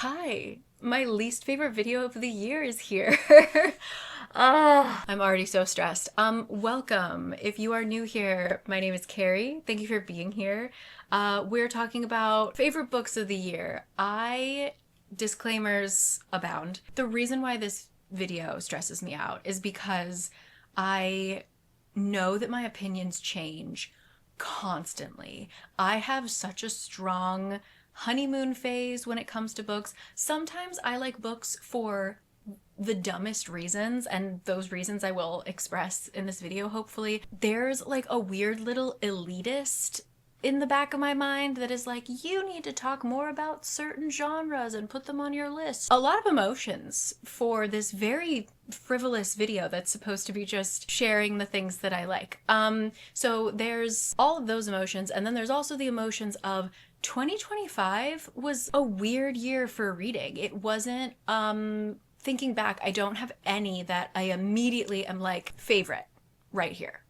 Hi, my least favorite video of the year is here. I'm already so stressed. Welcome. If you are new here, my name is Carrie. Thank you for being here. We're talking about favorite books of the year. Disclaimers abound. The reason why this video stresses me out is because I know that my opinions change constantly. I have such a strong honeymoon phase when it comes to books. Sometimes I like books for the dumbest reasons, and those reasons I will express in this video, hopefully. There's like a weird little elitist in the back of my mind that is like, you need to talk more about certain genres and put them on your list. A lot of emotions for this very frivolous video that's supposed to be just sharing the things that I like. So there's all of those emotions, and then there's also the emotions of 2025 was a weird year for reading. It wasn't, thinking back, I don't have any that I immediately am like, favorite right here.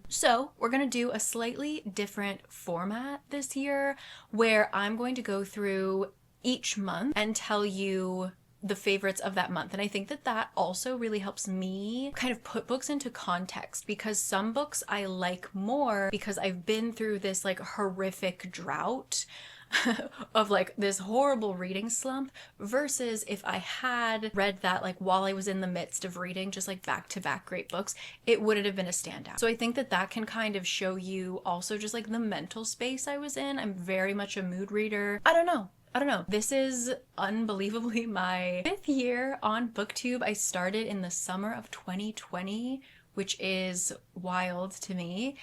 So we're gonna do a slightly different format this year where I'm going to go through each month and tell you the favorites of that month. And I think that that also really helps me kind of put books into context, because some books I like more because I've been through this like horrific drought of like this horrible reading slump, versus if I had read that like while I was in the midst of reading just like back to back great books, it wouldn't have been a standout. So I think that that can kind of show you also just like the mental space I was in. I'm very much a mood reader. I don't know. This is unbelievably my 5th year on BookTube. I started in the summer of 2020, which is wild to me.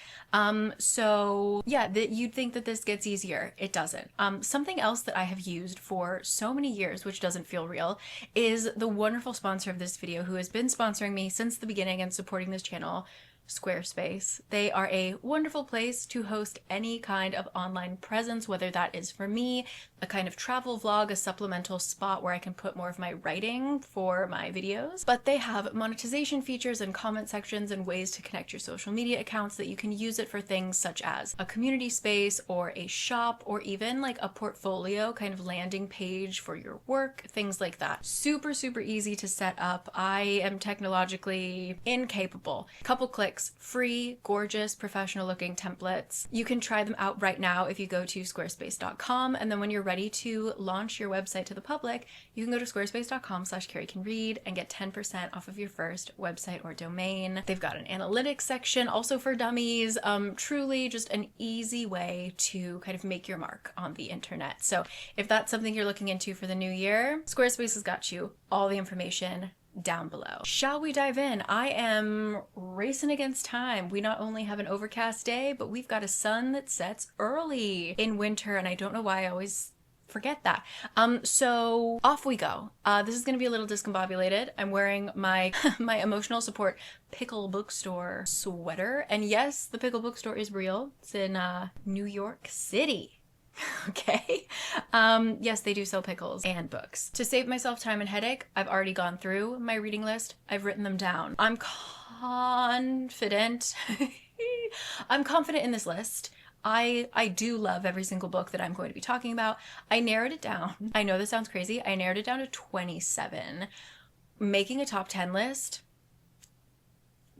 So yeah, you'd think that this gets easier. It doesn't. Something else that I have used for so many years, which doesn't feel real, is the wonderful sponsor of this video who has been sponsoring me since the beginning and supporting this channel, Squarespace. They are a wonderful place to host any kind of online presence, whether that is for me, a kind of travel vlog, a supplemental spot where I can put more of my writing for my videos. But they have monetization features and comment sections and ways to connect your social media accounts that you can use it for things such as a community space or a shop, or even like a portfolio kind of landing page for your work, things like that. Super, super easy to set up. I am technologically incapable. Couple clicks, free, gorgeous, professional looking templates. You can try them out right now if you go to squarespace.com, and then when you're ready to launch your website to the public, you can go to squarespace.com/caricanread and get 10% off of your first website or domain. They've got an analytics section also for dummies. Truly just an easy way to kind of make your mark on the internet. So if that's something you're looking into for the new year, Squarespace has got you. All the information down below. Shall we dive in? I am racing against time. We not only have an overcast day, but we've got a sun that sets early in winter, and I don't know why I always forget that. So off we go. This is gonna be a little discombobulated. I'm wearing my my emotional support Pickle Bookstore sweater, and yes, the Pickle Bookstore is real. It's in New York City. Okay. Yes, they do sell pickles and books. To save myself time and headache, I've already gone through my reading list. I've written them down. I'm confident. I'm confident in this list. I do love every single book that I'm going to be talking about. I narrowed it down. I know this sounds crazy. I narrowed it down to 27. Making a top 10 list,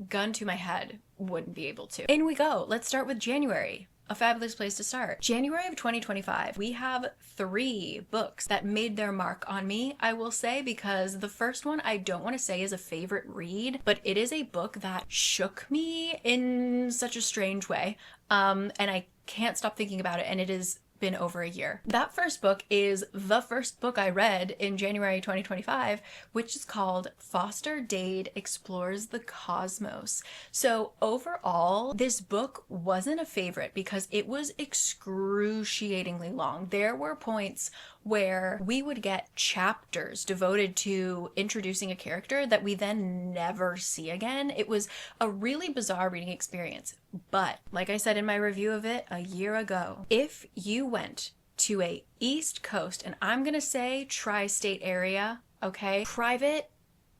gun to my head, wouldn't be able to. In we go. Let's start with January. A fabulous place to start. January of 2025, we have 3 books that made their mark on me, I will say, because the first one I don't want to say is a favorite read, but it is a book that shook me in such a strange way. And I can't stop thinking about it, and it has been over a year. That first book is the first book I read in January 2025, which is called Foster Dade Explores the Cosmos. So overall, this book wasn't a favorite because it was excruciatingly long. There were points where we would get chapters devoted to introducing a character that we then never see again. It was a really bizarre reading experience. But like I said in my review of it a year ago, if you went to a East Coast, and I'm gonna say tri-state area, okay, private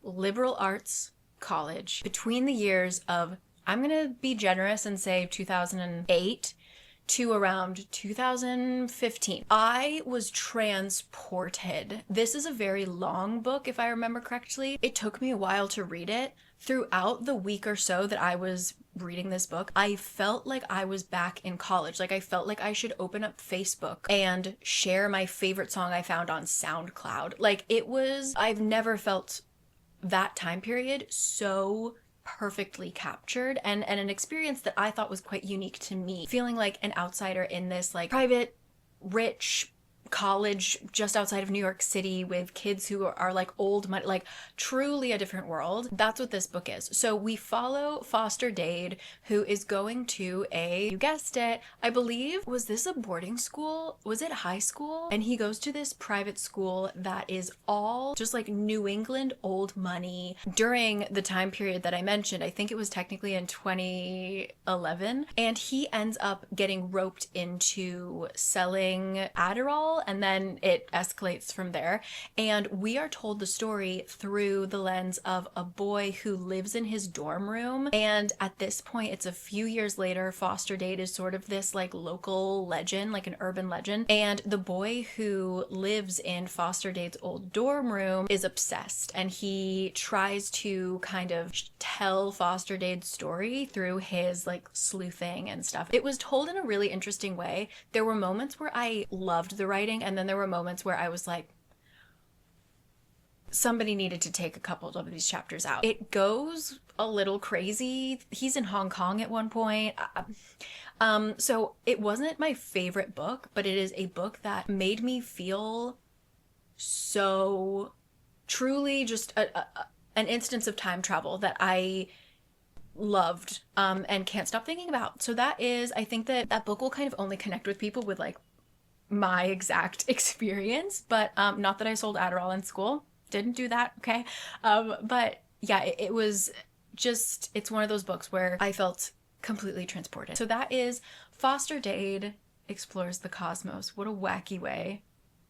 liberal arts college between the years of, I'm gonna be generous and say 2008 to around 2015. I was transported. This is a very long book, if I remember correctly. It took me a while to read it. Throughout the week or so that I was reading this book, I felt like I was back in college. Like I felt like I should open up Facebook and share my favorite song I found on SoundCloud. Like it was, I've never felt that time period so perfectly captured, and an experience that I thought was quite unique to me. Feeling like an outsider in this like private, rich college just outside of New York City with kids who are like old money, like truly a different world. That's what this book is. So we follow Foster Dade, who is going to you guessed it, I believe, was this a boarding school? Was it high school? And he goes to this private school that is all just like New England old money during the time period that I mentioned. I think it was technically in 2011. And he ends up getting roped into selling Adderall, and then it escalates from there. And we are told the story through the lens of a boy who lives in his dorm room. And at this point, it's a few years later, Foster Dade is sort of this like local legend, like an urban legend. And the boy who lives in Foster Dade's old dorm room is obsessed, and he tries to kind of tell Foster Dade's story through his like sleuthing and stuff. It was told in a really interesting way. There were moments where I loved the writing, and then there were moments where I was like, somebody needed to take a couple of these chapters out. It goes a little crazy. He's in Hong Kong at one point. So it wasn't my favorite book, but it is a book that made me feel so truly just an instance of time travel that I loved and can't stop thinking about. So that is, I think that book will kind of only connect with people with like my exact experience, but not that I sold Adderall in school. Didn't do that, okay? But yeah, it was just, it's one of those books where I felt completely transported. So that is Foster Dade Explores the Cosmos. What a wacky way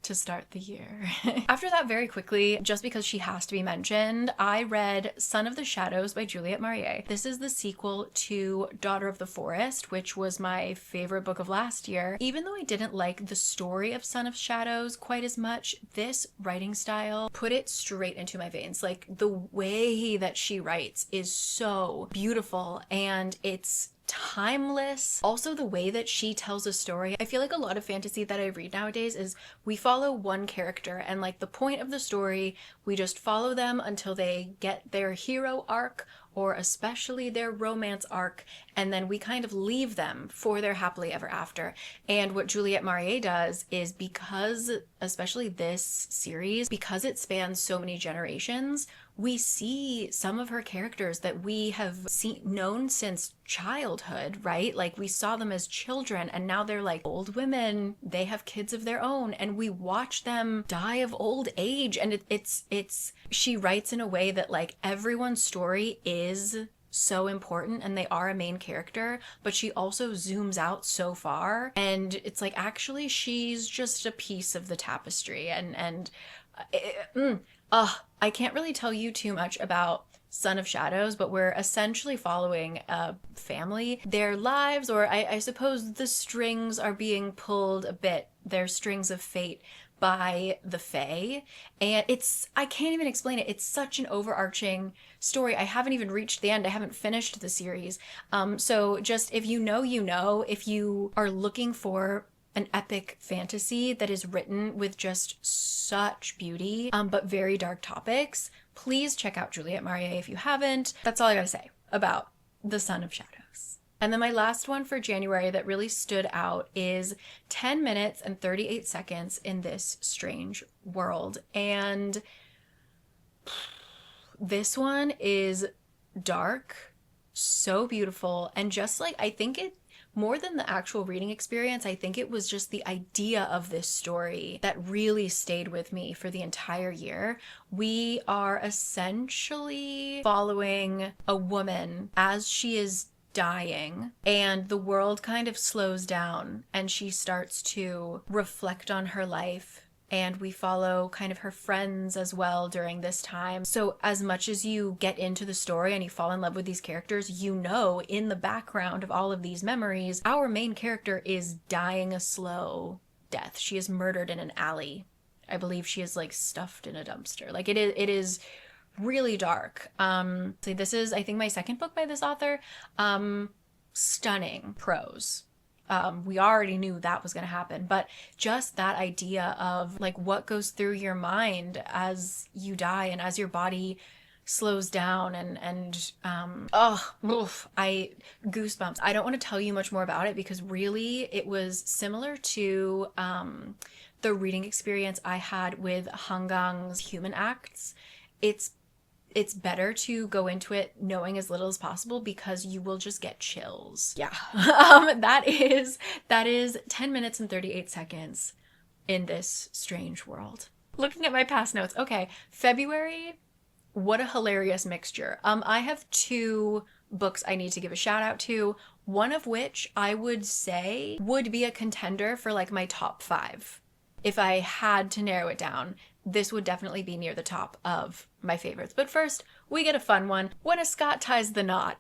to start the year. After that, very quickly, just because she has to be mentioned, I read Son of the Shadows by Juliette Marie. This is the sequel to Daughter of the Forest, which was my favorite book of last year. Even though I didn't like the story of Son of Shadows quite as much, this writing style put it straight into my veins. Like the way that she writes is so beautiful, and it's timeless. Also, the way that she tells a story. I feel like a lot of fantasy that I read nowadays is we follow one character, and like the point of the story, we just follow them until they get their hero arc, or especially their romance arc, and then we kind of leave them for their happily ever after. And what Juliette Marie does is, because, especially this series, because it spans so many generations, we see some of her characters that we have known since childhood, right? Like we saw them as children, and now they're like old women, they have kids of their own, and we watch them die of old age. And it's she writes in a way that like everyone's story is so important and they are a main character, but she also zooms out so far, and it's like actually she's just a piece of the tapestry. I can't really tell you too much about Son of Shadows, but we're essentially following a family, their lives, or I suppose the strings are being pulled a bit, their strings of fate, by the Fae. And I can't even explain it. It's such an overarching story. I haven't even reached the end. I haven't finished the series. So just if you know, if you are looking for an epic fantasy that is written with just such beauty, but very dark topics, please check out Juliette Marie if you haven't. That's all I gotta say about The Son of Shadows. And then my last one for January that really stood out is 10 minutes and 38 seconds in This Strange World. And this one is dark, so beautiful, and just like, I think it, more than the actual reading experience, I think it was just the idea of this story that really stayed with me for the entire year. We are essentially following a woman as she is dying, and the world kind of slows down, and she starts to reflect on her life and we follow kind of her friends as well during this time. So as much as you get into the story and you fall in love with these characters, you know, in the background of all of these memories, our main character is dying a slow death. She is murdered in an alley. I believe she is like stuffed in a dumpster. Like it is really dark. So this is, I think, my second book by this author. Stunning prose. We already knew that was going to happen, but just that idea of like what goes through your mind as you die and as your body slows down I goosebumps. I don't want to tell you much more about it because really it was similar to the reading experience I had with Hangang's Human Acts. It's better to go into it knowing as little as possible because you will just get chills. Yeah. That is 10 minutes and 38 seconds in this strange world. Looking at my past notes. Okay, February, what a hilarious mixture. I have 2 books I need to give a shout out to, one of which I would say would be a contender for like my top 5. If I had to narrow it down, this would definitely be near the top of my favorites. But first, we get a fun one. When a Scot Ties the Knot.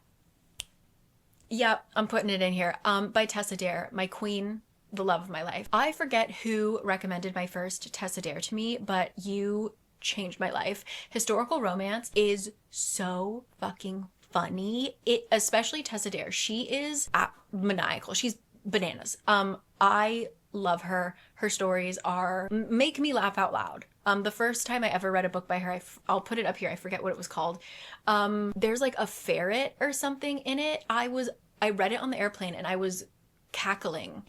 Yep, I'm putting it in here. By Tessa Dare, my queen, the love of my life. I forget who recommended my first Tessa Dare to me, but you changed my life. Historical romance is so fucking funny. Especially Tessa Dare. She is maniacal. She's bananas. I love her. Her stories make me laugh out loud. The first time I ever read a book by her, I'll put it up here. I forget what it was called. There's like a ferret or something in it. I read it on the airplane and I was cackling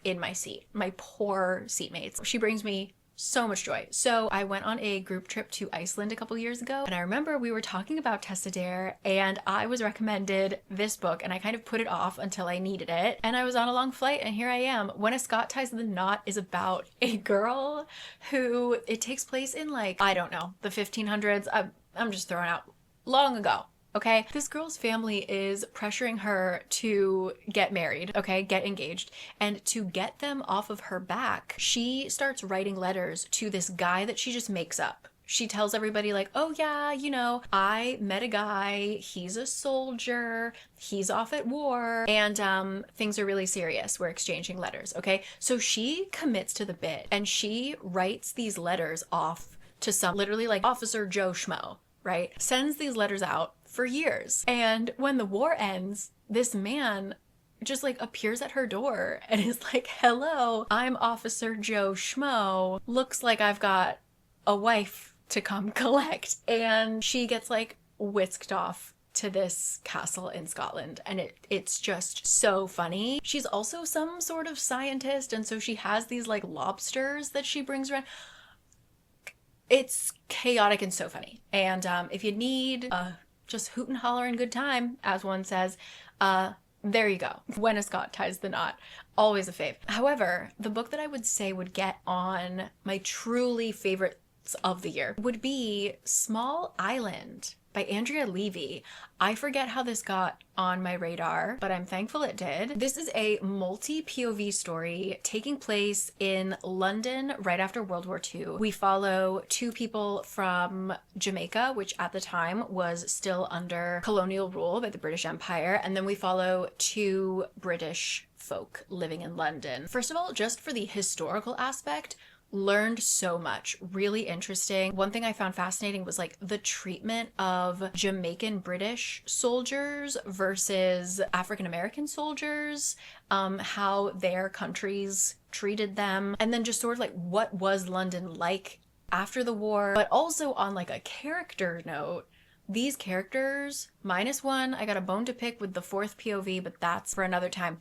in my seat. My poor seatmates. She brings me so much joy. So I went on a group trip to Iceland a couple years ago, and I remember we were talking about Tessa Dare, and I was recommended this book, and I kind of put it off until I needed it, and I was on a long flight, and here I am. When a Scot Ties the Knot is about a girl who, it takes place in like, I don't know, the 1500s. I'm just throwing out long ago. Okay, this girl's family is pressuring her to get married, okay, get engaged, and to get them off of her back, she starts writing letters to this guy that she just makes up. She tells everybody like, oh yeah, you know, I met a guy, he's a soldier, he's off at war, and things are really serious. We're exchanging letters, okay? So she commits to the bit, and she writes these letters off to some, literally like Officer Joe Schmo, right? Sends these letters out for years. And when the war ends, this man just like appears at her door and is like, hello, I'm Officer Joe Schmo. Looks like I've got a wife to come collect. And she gets like whisked off to this castle in Scotland, and it's just so funny. She's also some sort of scientist, and so she has these like lobsters that she brings around. It's chaotic and so funny. And if you need just hoot and holler and good time, as one says, there you go. When a Scot Ties the Knot. Always a fave. However, the book that I would say would get on my truly favorites of the year would be Small Island by Andrea Levy. I forget how this got on my radar, but I'm thankful it did. This is a multi-POV story taking place in London right after World War II. We follow 2 people from Jamaica, which at the time was still under colonial rule by the British Empire, and then we follow 2 British folk living in London. First of all, just for the historical aspect, learned so much. Really interesting. One thing I found fascinating was like the treatment of Jamaican British soldiers versus African American soldiers, how their countries treated them, and then just sort of like what was London like after the war. But also on like a character note, these characters, -1, I got a bone to pick with the 4th POV, but that's for another time.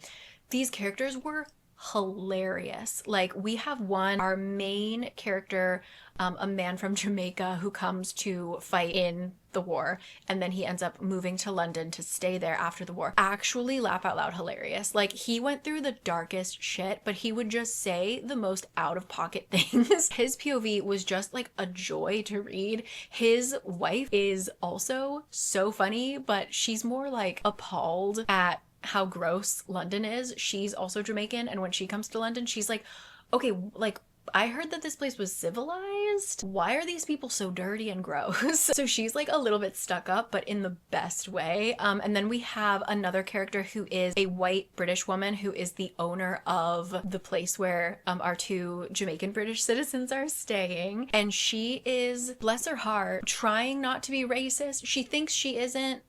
These characters were hilarious. Like, we have our main character, a man from Jamaica who comes to fight in the war, and then he ends up moving to London to stay there after the war. Actually laugh out loud hilarious. Like, he went through the darkest shit, but he would just say the most out-of-pocket things. His POV was just like a joy to read. His wife is also so funny, but she's more like appalled at how gross London is. She's also Jamaican, and when she comes to London, she's like, okay, like, I heard that this place was civilized. Why are these people so dirty and gross? So she's like a little bit stuck up, but in the best way. And then we have another character who is a white British woman who is the owner of the place where our two Jamaican British citizens are staying. And she is, bless her heart, trying not to be racist. She thinks she isn't.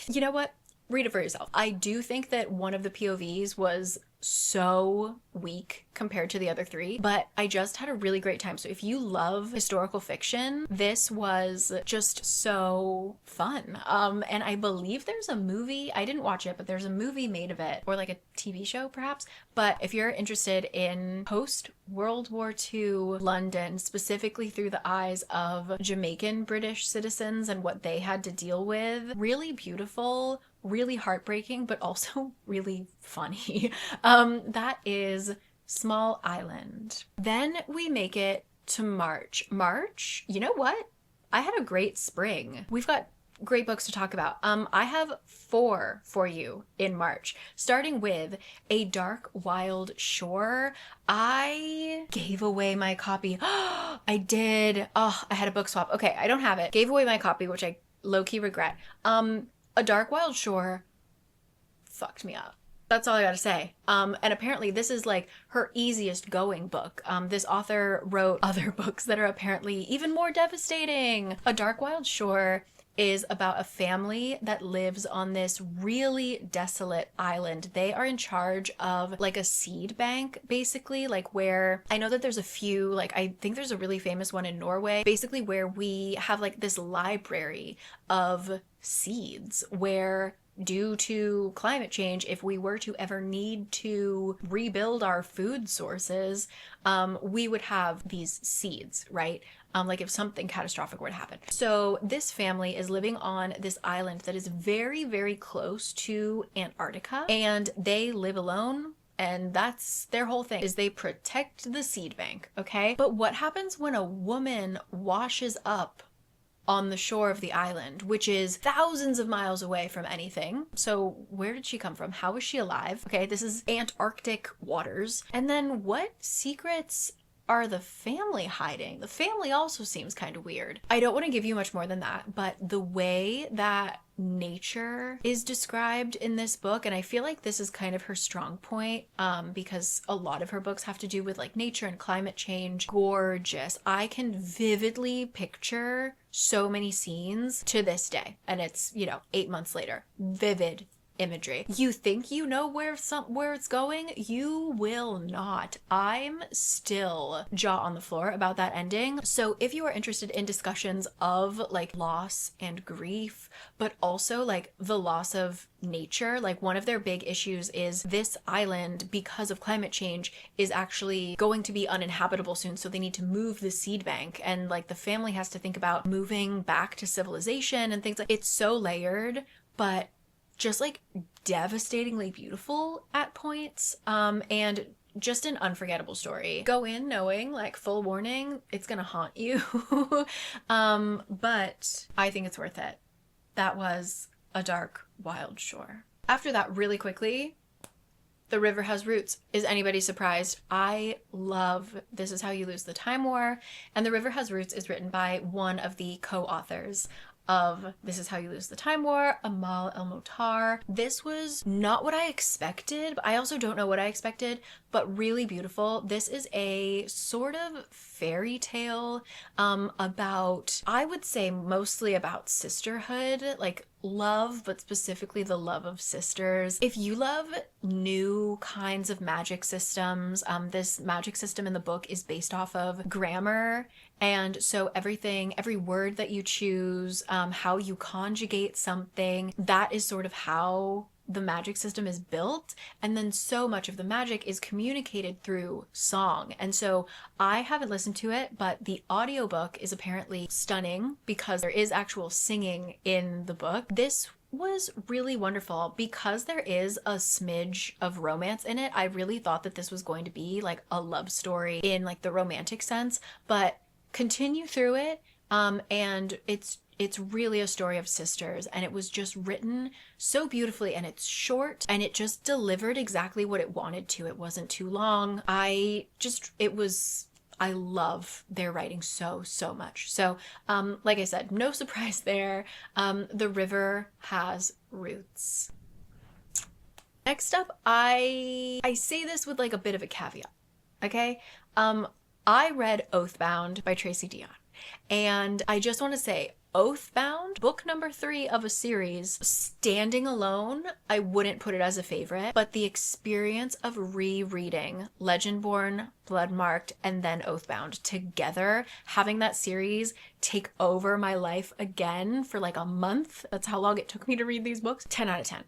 You know what? Read it for yourself. I do think that one of the POVs was so weak compared to the other three, but I just had a really great time. So if you love historical fiction, this was just so fun. And I believe there's a movie, I didn't watch it, but there's a movie made of it, or like a TV show perhaps. But if you're interested in post World War II London, specifically through the eyes of Jamaican British citizens and what they had to deal with, really beautiful, really heartbreaking, but also really funny. That is Small Island. Then we make it to March. March, you know what? I had a great spring. We've got great books to talk about. I have 4 for you in March, starting with A Dark Wild Shore. I gave away my copy. I did. Oh, I had a book swap. Okay, I don't have it. Gave away my copy, which I low-key regret. A Dark Wild Shore fucked me up. That's all I gotta say. And apparently this is like her easiest going book. This author wrote other books that are apparently even more devastating. A Dark Wild Shore is about a family that lives on this really desolate island. They are in charge of like a seed bank, basically, like where I know that there's a few, like I think there's a really famous one in Norway, basically where we have like this library of seeds where, due to climate change, if we were to ever need to rebuild our food sources, we would have these seeds, right? Like if something catastrophic were to happen. So this family is living on this island that is very, very close to Antarctica, and they live alone. And that's their whole thing, is they protect the seed bank, okay? But what happens when a woman washes up on the shore of the island, which is thousands of miles away from anything? So where did she come from? How was she alive? Okay, this is Antarctic waters. And then what secrets are the family hiding? The family also seems kind of weird. I don't want to give you much more than that, but the way that nature is described in this book, and I feel like this is kind of her strong point, because a lot of her books have to do with like nature and climate change. Gorgeous. I can vividly picture so many scenes to this day, and it's, 8 months later. Vivid imagery. You think you know where it's going? You will not. I'm still jaw on the floor about that ending. So if you are interested in discussions of like loss and grief, but also like the loss of nature, like one of their big issues is this island, because of climate change, is actually going to be uninhabitable soon, so they need to move the seed bank, and like the family has to think about moving back to civilization and things like. It's so layered, but just like devastatingly beautiful at points, and just an unforgettable story. Go in knowing, like, full warning, it's gonna haunt you. But I think it's worth it. That was A Dark Wild Shore. After that, really quickly, The River Has Roots. Is anybody surprised? I love This Is How You Lose the Time War, and The River Has Roots is written by one of the co-authors of This Is How You Lose the Time War, Amal El-Mohtar. This was not what I expected, but I also don't know what I expected, but really beautiful. This is a sort of fairy tale about, I would say mostly about sisterhood, like love, but specifically the love of sisters. If you love new kinds of magic systems, this magic system in the book is based off of grammar. And so every word that you choose, how you conjugate something, that is sort of how the magic system is built. And then so much of the magic is communicated through song. And so I haven't listened to it, but the audiobook is apparently stunning because there is actual singing in the book. This was really wonderful because there is a smidge of romance in it. I really thought that this was going to be like a love story in like the romantic sense, but continue through it, and it's It's really a story of sisters, and it was just written so beautifully, and it's short, and it just delivered exactly what it wanted to. It wasn't too long. I love their writing so, so much. So, like I said, no surprise there. The river has roots. Next up, I say this with like a bit of a caveat, okay? I read Oathbound by Tracy Deonn, and I just want to say, Oathbound, book number 3 of a series, standing alone, I wouldn't put it as a favorite, but the experience of rereading Legendborn, Bloodmarked, and then Oathbound together, having that series take over my life again for like a month, that's how long it took me to read these books, 10 out of 10.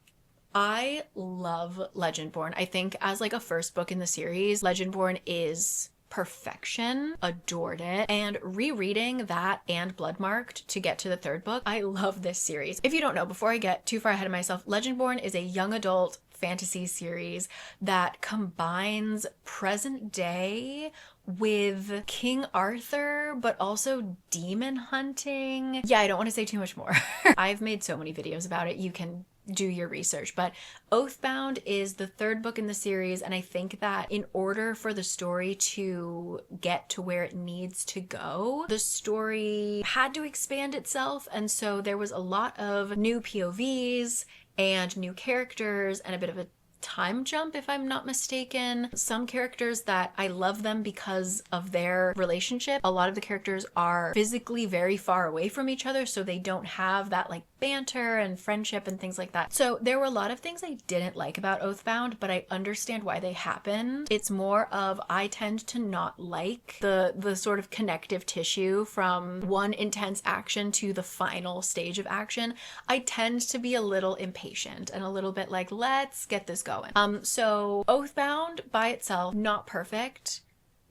I love Legendborn. I think as like a first book in the series, Legendborn is perfection, adored it, and rereading that and Bloodmarked to get to the 3rd book, I love this series. If you don't know, before I get too far ahead of myself, Legendborn is a young adult fantasy series that combines present day with King Arthur, but also demon hunting. Yeah, I don't want to say too much more. I've made so many videos about it. You can do your research, but Oathbound is the 3rd book in the series, and I think that in order for the story to get to where it needs to go, the story had to expand itself, and so there was a lot of new POVs and new characters and a bit of a time jump, if I'm not mistaken. Some characters that I love them because of their relationship. A lot of the characters are physically very far away from each other, so they don't have that like banter and friendship and things like that. So there were a lot of things I didn't like about Oathbound, but I understand why they happened. It's more of I tend to not like the sort of connective tissue from one intense action to the final stage of action. I tend to be a little impatient and a little bit like, let's get this going. So Oathbound by itself, not perfect.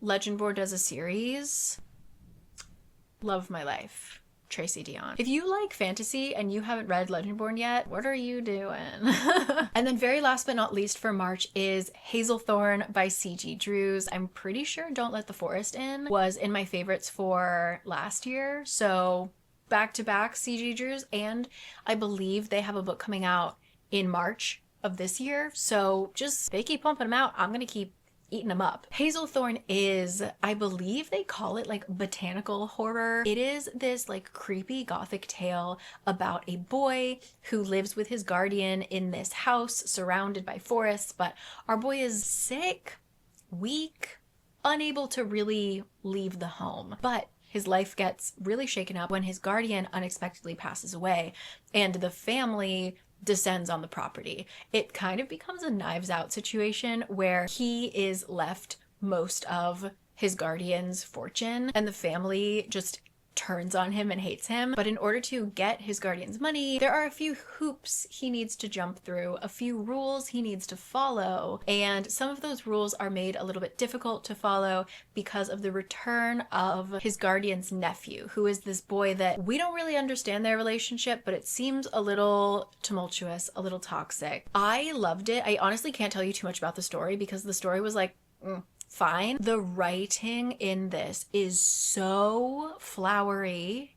Legendborn as a series, love of my life. Tracy Deonn. If you like fantasy and you haven't read Legendborn yet, what are you doing? And then very last but not least for March is Hazelthorn by C.G. Drews. I'm pretty sure Don't Let the Forest In was in my favorites for last year. So back to back C.G. Drews, and I believe they have a book coming out in March of this year. So just, they keep pumping them out, I'm gonna keep eating them up. Hazelthorn is, I believe they call it like botanical horror. It is this like creepy gothic tale about a boy who lives with his guardian in this house surrounded by forests, but our boy is sick, weak, unable to really leave the home. But his life gets really shaken up when his guardian unexpectedly passes away and the family descends on the property. It kind of becomes a Knives Out situation where he is left most of his guardian's fortune and the family just turns on him and hates him. But in order to get his guardian's money, there are a few hoops he needs to jump through, a few rules he needs to follow, and some of those rules are made a little bit difficult to follow because of the return of his guardian's nephew, who is this boy that we don't really understand their relationship, but it seems a little tumultuous, a little toxic. I loved it. I honestly can't tell you too much about the story because the story was like, fine. The writing in this is so flowery,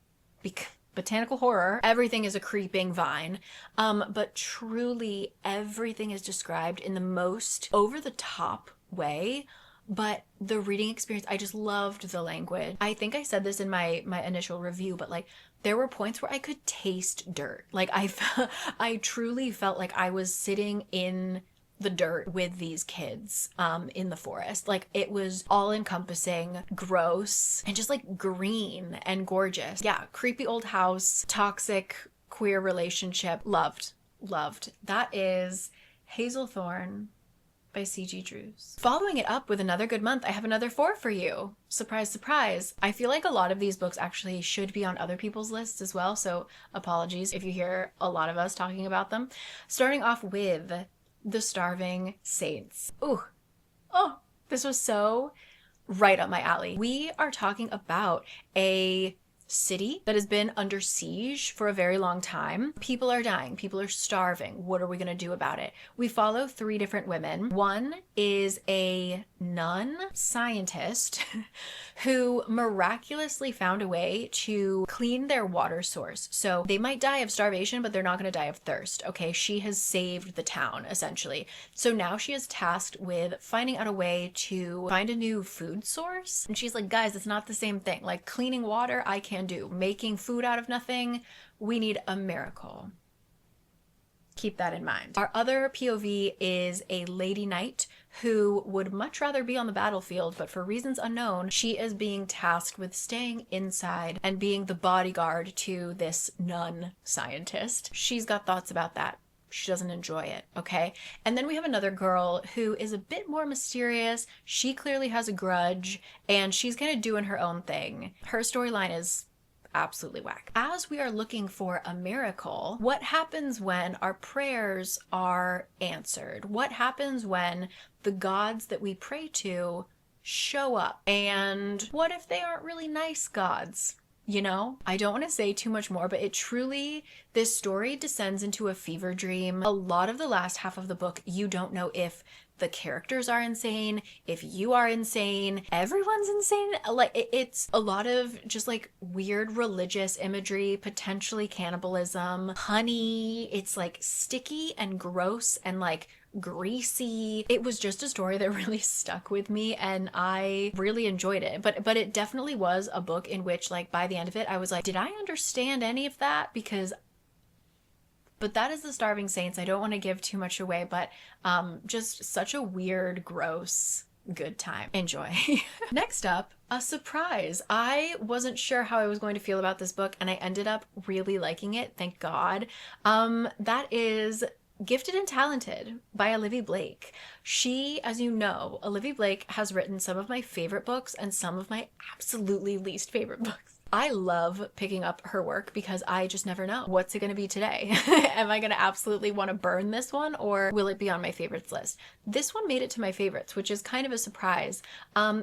botanical horror. Everything is a creeping vine, but truly everything is described in the most over-the-top way. But the reading experience, I just loved the language. I think I said this in my initial review, but like there were points where I could taste dirt. Like I truly felt like I was sitting in the dirt with these kids in the forest. Like it was all encompassing, gross, and just like green and gorgeous. Yeah, creepy old house, toxic queer relationship. Loved. That is Hazelthorn by C.G. Drews. Following it up with another good month, I have another 4 for you. Surprise, surprise. I feel like a lot of these books actually should be on other people's lists as well, so apologies if you hear a lot of us talking about them. Starting off with The Starving Saints. Ooh, oh, this was so right up my alley. We are talking about a city that has been under siege for a very long time. People are dying. People are starving. What are we going to do about it? We follow 3 different women. One is a nun scientist who miraculously found a way to clean their water source. So they might die of starvation, but they're not going to die of thirst. Okay, she has saved the town essentially. So now she is tasked with finding out a way to find a new food source. And she's like, guys, it's not the same thing. Like cleaning water, I can do. Making food out of nothing, we need a miracle. Keep that in mind. Our other POV is a lady knight who would much rather be on the battlefield, but for reasons unknown, she is being tasked with staying inside and being the bodyguard to this nun scientist. She's got thoughts about that. She doesn't enjoy it, okay? And then we have another girl who is a bit more mysterious. She clearly has a grudge, and she's kind of doing her own thing. Her storyline is absolutely whack. As we are looking for a miracle, what happens when our prayers are answered? What happens when the gods that we pray to show up? And what if they aren't really nice gods? You know, I don't want to say too much more, but it truly, this story descends into a fever dream. A lot of the last half of the book, you don't know if the characters are insane, if you are insane, everyone's insane. Like it's a lot of just like weird religious imagery, potentially cannibalism, honey. It's like sticky and gross and like greasy. It was just a story that really stuck with me and I really enjoyed it. But it definitely was a book in which like by the end of it, I was like, did I understand any of that? But that is The Starving Saints. I don't want to give too much away, but just such a weird, gross, good time. Enjoy. Next up, a surprise. I wasn't sure how I was going to feel about this book, and I ended up really liking it. Thank God. That is Gifted and Talented by Olivia Blake. She, as you know, Olivia Blake has written some of my favorite books and some of my absolutely least favorite books. I love picking up her work because I just never know. What's it going to be today? Am I going to absolutely want to burn this one or will it be on my favorites list? This one made it to my favorites, which is kind of a surprise.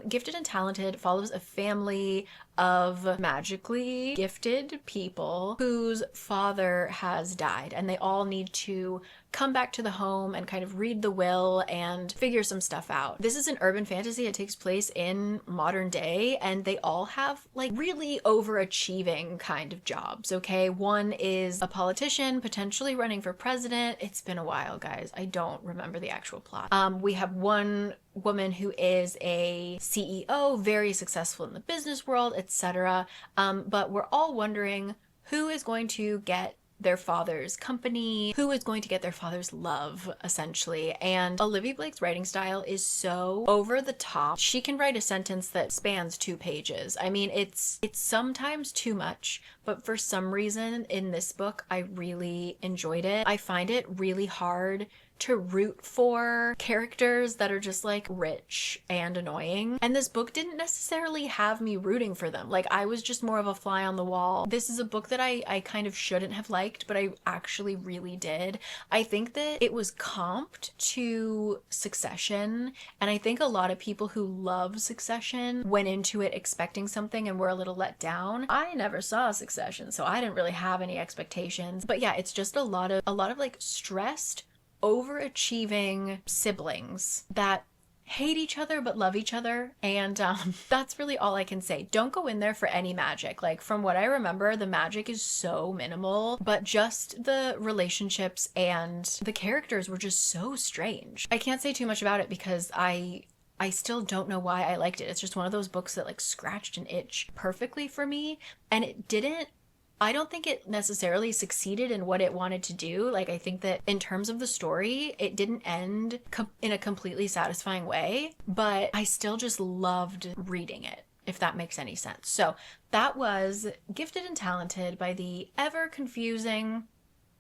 Gifted and Talented follows a family of magically gifted people whose father has died and they all need to come back to the home and kind of read the will and figure some stuff out. This is an urban fantasy. It takes place in modern day and they all have like really overachieving kind of jobs, okay? One is a politician, potentially running for president. It's been a while, guys. I don't remember the actual plot. We have one woman who is a CEO, very successful in the business world, etc. But we're all wondering who is going to get their father's company, who is going to get their father's love, essentially. And Olivia Blake's writing style is so over the top. She can write a sentence that spans 2 pages. I mean, it's sometimes too much, but for some reason in this book, I really enjoyed it. I find it really hard to root for characters that are just like rich and annoying. And this book didn't necessarily have me rooting for them. Like I was just more of a fly on the wall. This is a book that I kind of shouldn't have liked, but I actually really did. I think that it was comped to Succession. And I think a lot of people who love Succession went into it expecting something and were a little let down. I never saw Succession, so I didn't really have any expectations. But yeah, it's just a lot of like stressed, overachieving siblings that hate each other but love each other, and that's really all I can say. Don't go in there for any magic. Like from what I remember, the magic is so minimal, but just the relationships and the characters were just so strange. I can't say too much about it because I still don't know why I liked it. It's just one of those books that like scratched an itch perfectly for me, and I don't think it necessarily succeeded in what it wanted to do. Like, I think that in terms of the story, it didn't end in a completely satisfying way, but I still just loved reading it, if that makes any sense. So that was Gifted and Talented by the ever confusing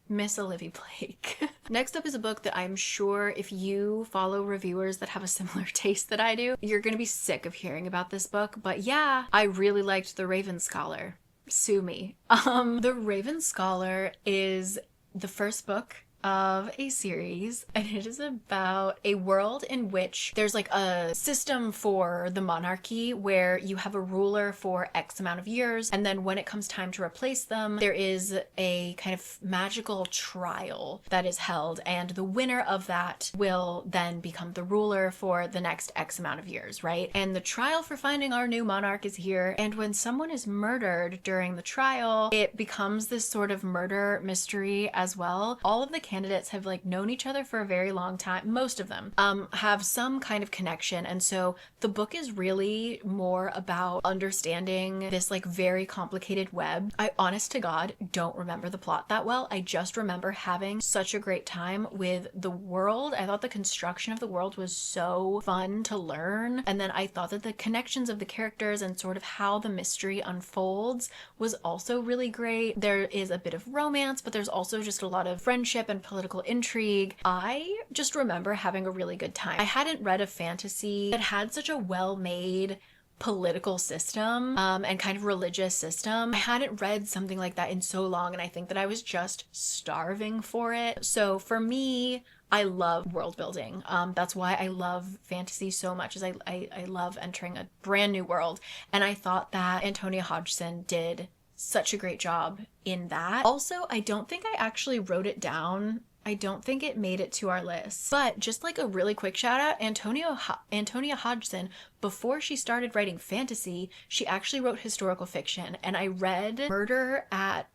Miss Olivia Blake. Next up is a book that I'm sure if you follow reviewers that have a similar taste that I do, you're gonna be sick of hearing about this book. But yeah, I really liked The Raven Scholar. Sue me. The Raven Scholar is the first book of a series, and it is about a world in which there's like a system for the monarchy where you have a ruler for X amount of years, and then when it comes time to replace them, there is a kind of magical trial that is held, and the winner of that will then become the ruler for the next X amount of years, right? And the trial for finding our new monarch is here, and when someone is murdered during the trial, it becomes this sort of murder mystery as well. All of the candidates have like known each other for a very long time. Most of them have some kind of connection, and so the book is really more about understanding this like very complicated web. I honest to God don't remember the plot that well. I just remember having such a great time with the world. I thought the construction of the world was so fun to learn, and then I thought that the connections of the characters and sort of how the mystery unfolds was also really great. There is a bit of romance, but there's also just a lot of friendship and political intrigue. I just remember having a really good time. I hadn't read a fantasy that had such a well-made political system and kind of religious system. I hadn't read something like that in so long, and I think that I was just starving for it. So for me, I love world building. That's why I love fantasy so much, is I love entering a brand new world. And I thought that Antonia Hodgson did such a great job in that. Also, I don't think I actually wrote it down. I don't think it made it to our list. But just like a really quick shout out, Antonia Hodgson, before she started writing fantasy, she actually wrote historical fiction. And I read Murder at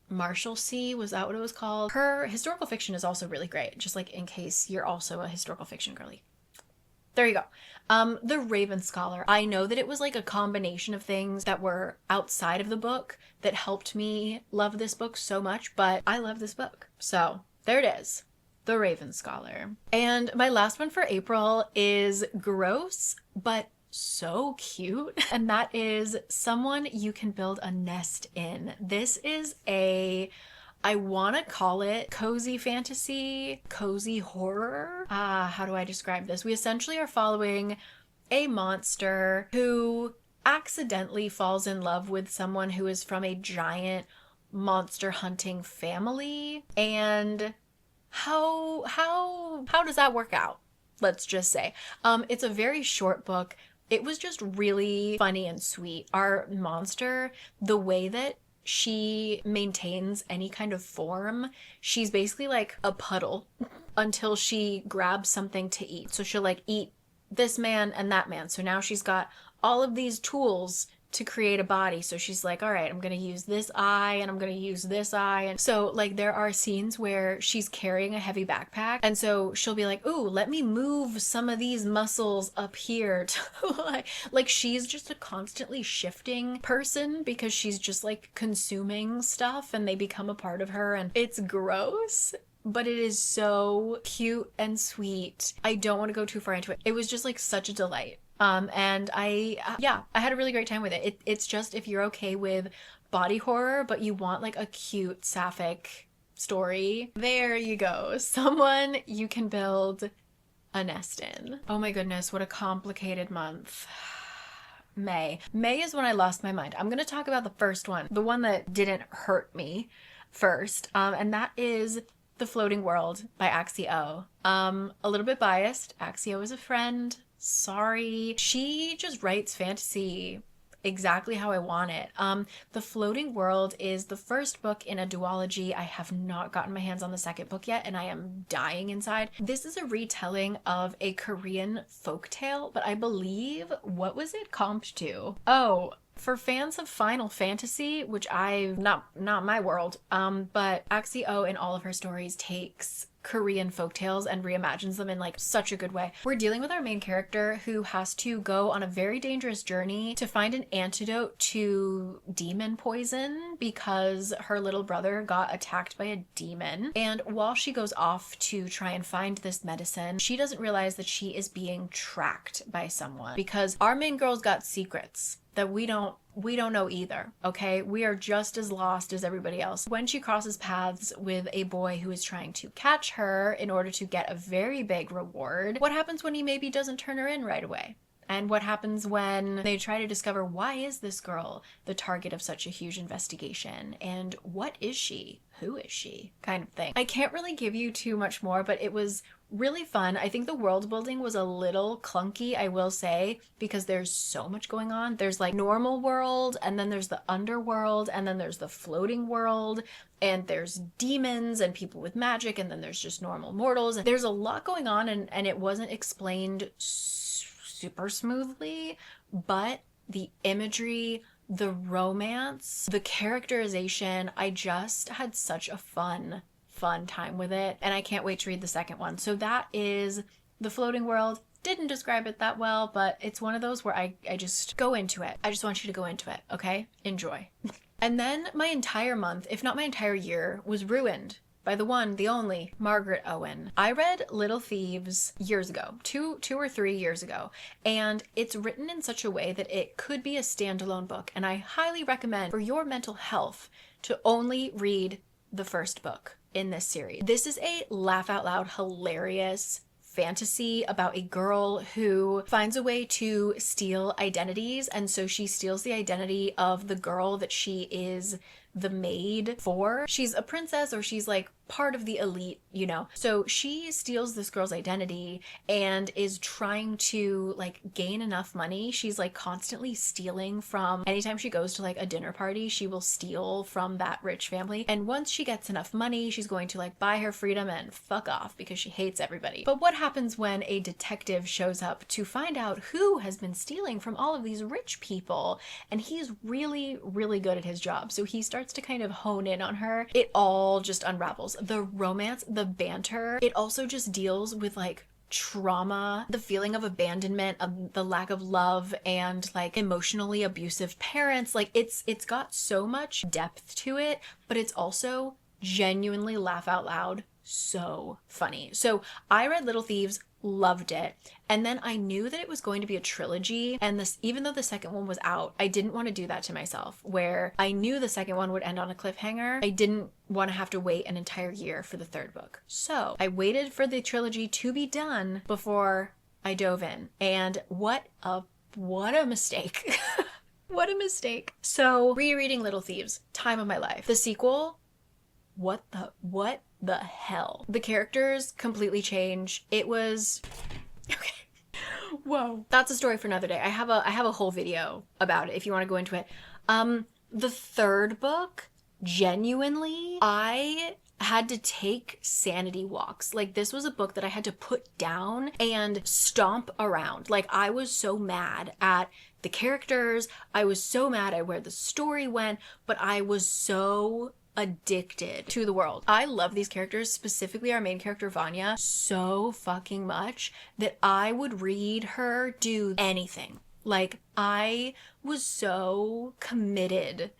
Marshalsea, was that what it was called? Her historical fiction is also really great, just like in case you're also a historical fiction girly. There you go. The Raven Scholar. I know that it was like a combination of things that were outside of the book that helped me love this book so much, but I love this book. So there it is. The Raven Scholar. And my last one for April is gross, but so cute, and that is Someone You Can Build a Nest In. This is I want to call it cozy fantasy, cozy horror. How do I describe this? We essentially are following a monster who accidentally falls in love with someone who is from a giant monster hunting family. And how does that work out? Let's just say. It's a very short book. It was just really funny and sweet. Our monster, the way that she maintains any kind of form, she's basically like a puddle until she grabs something to eat. So she'll like eat this man and that man. So now she's got all of these tools to create a body. So she's like, all right, I'm gonna use this eye and I'm gonna use this eye. And so like there are scenes where she's carrying a heavy backpack, and so she'll be like, ooh, let me move some of these muscles up here to like she's just a constantly shifting person because she's just like consuming stuff and they become a part of her, and it's gross, but it is so cute and sweet. I don't want to go too far into it. It was just like such a delight. And I had a really great time with it. It's just, if you're okay with body horror, but you want like a cute sapphic story, there you go. Someone You Can Build a Nest In. Oh my goodness, what a complicated month. May is when I lost my mind. I'm going to talk about the first one, the one that didn't hurt me first. And that is The Floating World by Axio. A little bit biased. Axio is a friend. Sorry. She just writes fantasy exactly how I want it. The Floating World is the first book in a duology. I have not gotten my hands on the second book yet, and I am dying inside. This is a retelling of a Korean folktale, but I believe, what was it comped to? Oh, for fans of Final Fantasy, which not my world, but Axio in all of her stories takes Korean folktales and reimagines them in like such a good way. We're dealing with our main character who has to go on a very dangerous journey to find an antidote to demon poison because her little brother got attacked by a demon. And while she goes off to try and find this medicine, she doesn't realize that she is being tracked by someone, because our main girl's got secrets that we don't know either, okay? We are just as lost as everybody else. When she crosses paths with a boy who is trying to catch her in order to get a very big reward, what happens when he maybe doesn't turn her in right away? And what happens when they try to discover, why is this girl the target of such a huge investigation? And what is she? Who is she? Kind of thing. I can't really give you too much more, but it was really fun. I think the world building was a little clunky, I will say, because there's so much going on. There's like normal world, and then there's the underworld, and then there's the floating world, and there's demons and people with magic, and then there's just normal mortals. And there's a lot going on, and it wasn't explained super smoothly, but the imagery, the romance, the characterization, I just had such a fun time with it, and I can't wait to read the second one. So that is The Floating World. Didn't describe it that well, but it's one of those where I just go into it. I just want you to go into it, okay? Enjoy. And then my entire month, if not my entire year, was ruined by the one, the only, Margaret Owen. I read Little Thieves years ago, two or 3 years ago, and it's written in such a way that it could be a standalone book, and I highly recommend for your mental health to only read the first book in this series. This is a laugh out loud, hilarious fantasy about a girl who finds a way to steal identities, and so she steals the identity of the girl that she is the maid for. She's a princess, or she's like part of the elite, you know. So she steals this girl's identity and is trying to like gain enough money. She's like constantly stealing from, anytime she goes to like a dinner party, she will steal from that rich family. And once she gets enough money, she's going to like buy her freedom and fuck off because she hates everybody. But what happens when a detective shows up to find out who has been stealing from all of these rich people? And he's really, really good at his job. So he starts to kind of hone in on her. It all just unravels. The romance, the banter, it also just deals with like trauma, the feeling of abandonment, of the lack of love, and like emotionally abusive parents. Like it's got so much depth to it, but it's also genuinely laugh out loud so funny. So I read Little Thieves, loved it, and then I knew that it was going to be a trilogy, and this, even though the second one was out, I didn't want to do that to myself, where I knew the second one would end on a cliffhanger. I didn't want to have to wait an entire year for the third book. So I waited for the trilogy to be done before I dove in, and what a mistake. What a mistake. So rereading Little Thieves, time of my life. The sequel, what the hell? The characters completely change. It was okay. Whoa. That's a story for another day. I have a whole video about it if you want to go into it. The third book, genuinely, I had to take sanity walks. Like, this was a book that I had to put down and stomp around. Like, I was so mad at the characters. I was so mad at where the story went, but I was so addicted to the world. I love these characters, specifically our main character Vanya, so fucking much that I would read her do anything. Like, I was so committed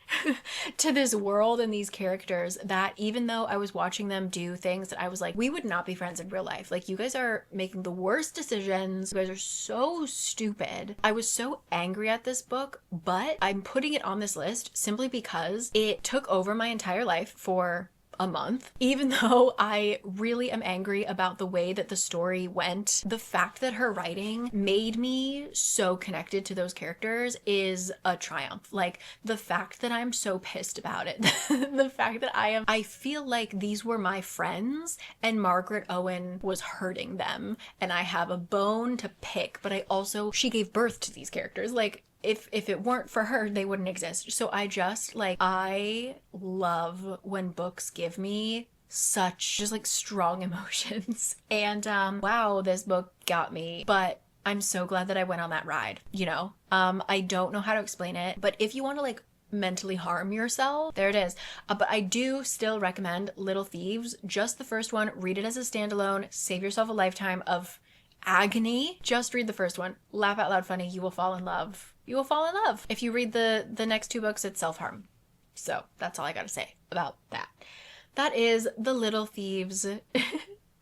to this world and these characters that even though I was watching them do things that I was like, we would not be friends in real life. Like, you guys are making the worst decisions. You guys are so stupid. I was so angry at this book, but I'm putting it on this list simply because it took over my entire life for a month. Even though I really am angry about the way that the story went, the fact that her writing made me so connected to those characters is a triumph. Like, the fact that I'm so pissed about it, the fact that I feel like these were my friends and Margaret Owen was hurting them, and I have a bone to pick, but she gave birth to these characters. Like, if it weren't for her, they wouldn't exist. So I love when books give me such just like strong emotions. And wow, this book got me. But I'm so glad that I went on that ride, you know? I don't know how to explain it, but if you want to like mentally harm yourself, there it is. But I do still recommend Little Thieves, just the first one. Read it as a standalone, save yourself a lifetime of agony. Just read the first one, laugh out loud funny, you will fall in love. You will fall in love. If you read the next 2 books, it's self-harm. So that's all I gotta say about that. That is the Little Thieves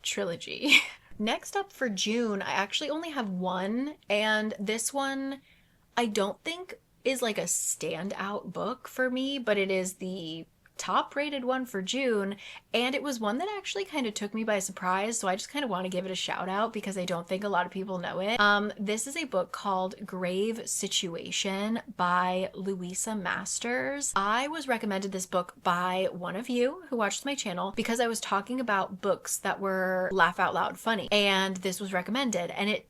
trilogy. Next up for June, I actually only have one, and this one I don't think is like a standout book for me, but it is the top rated one for June, and it was one that actually kind of took me by surprise, so I just kind of want to give it a shout out because I don't think a lot of people know it. This is a book called Grave Situation by Louisa Masters. I was recommended this book by one of you who watched my channel because I was talking about books that were laugh out loud funny, and this was recommended, and it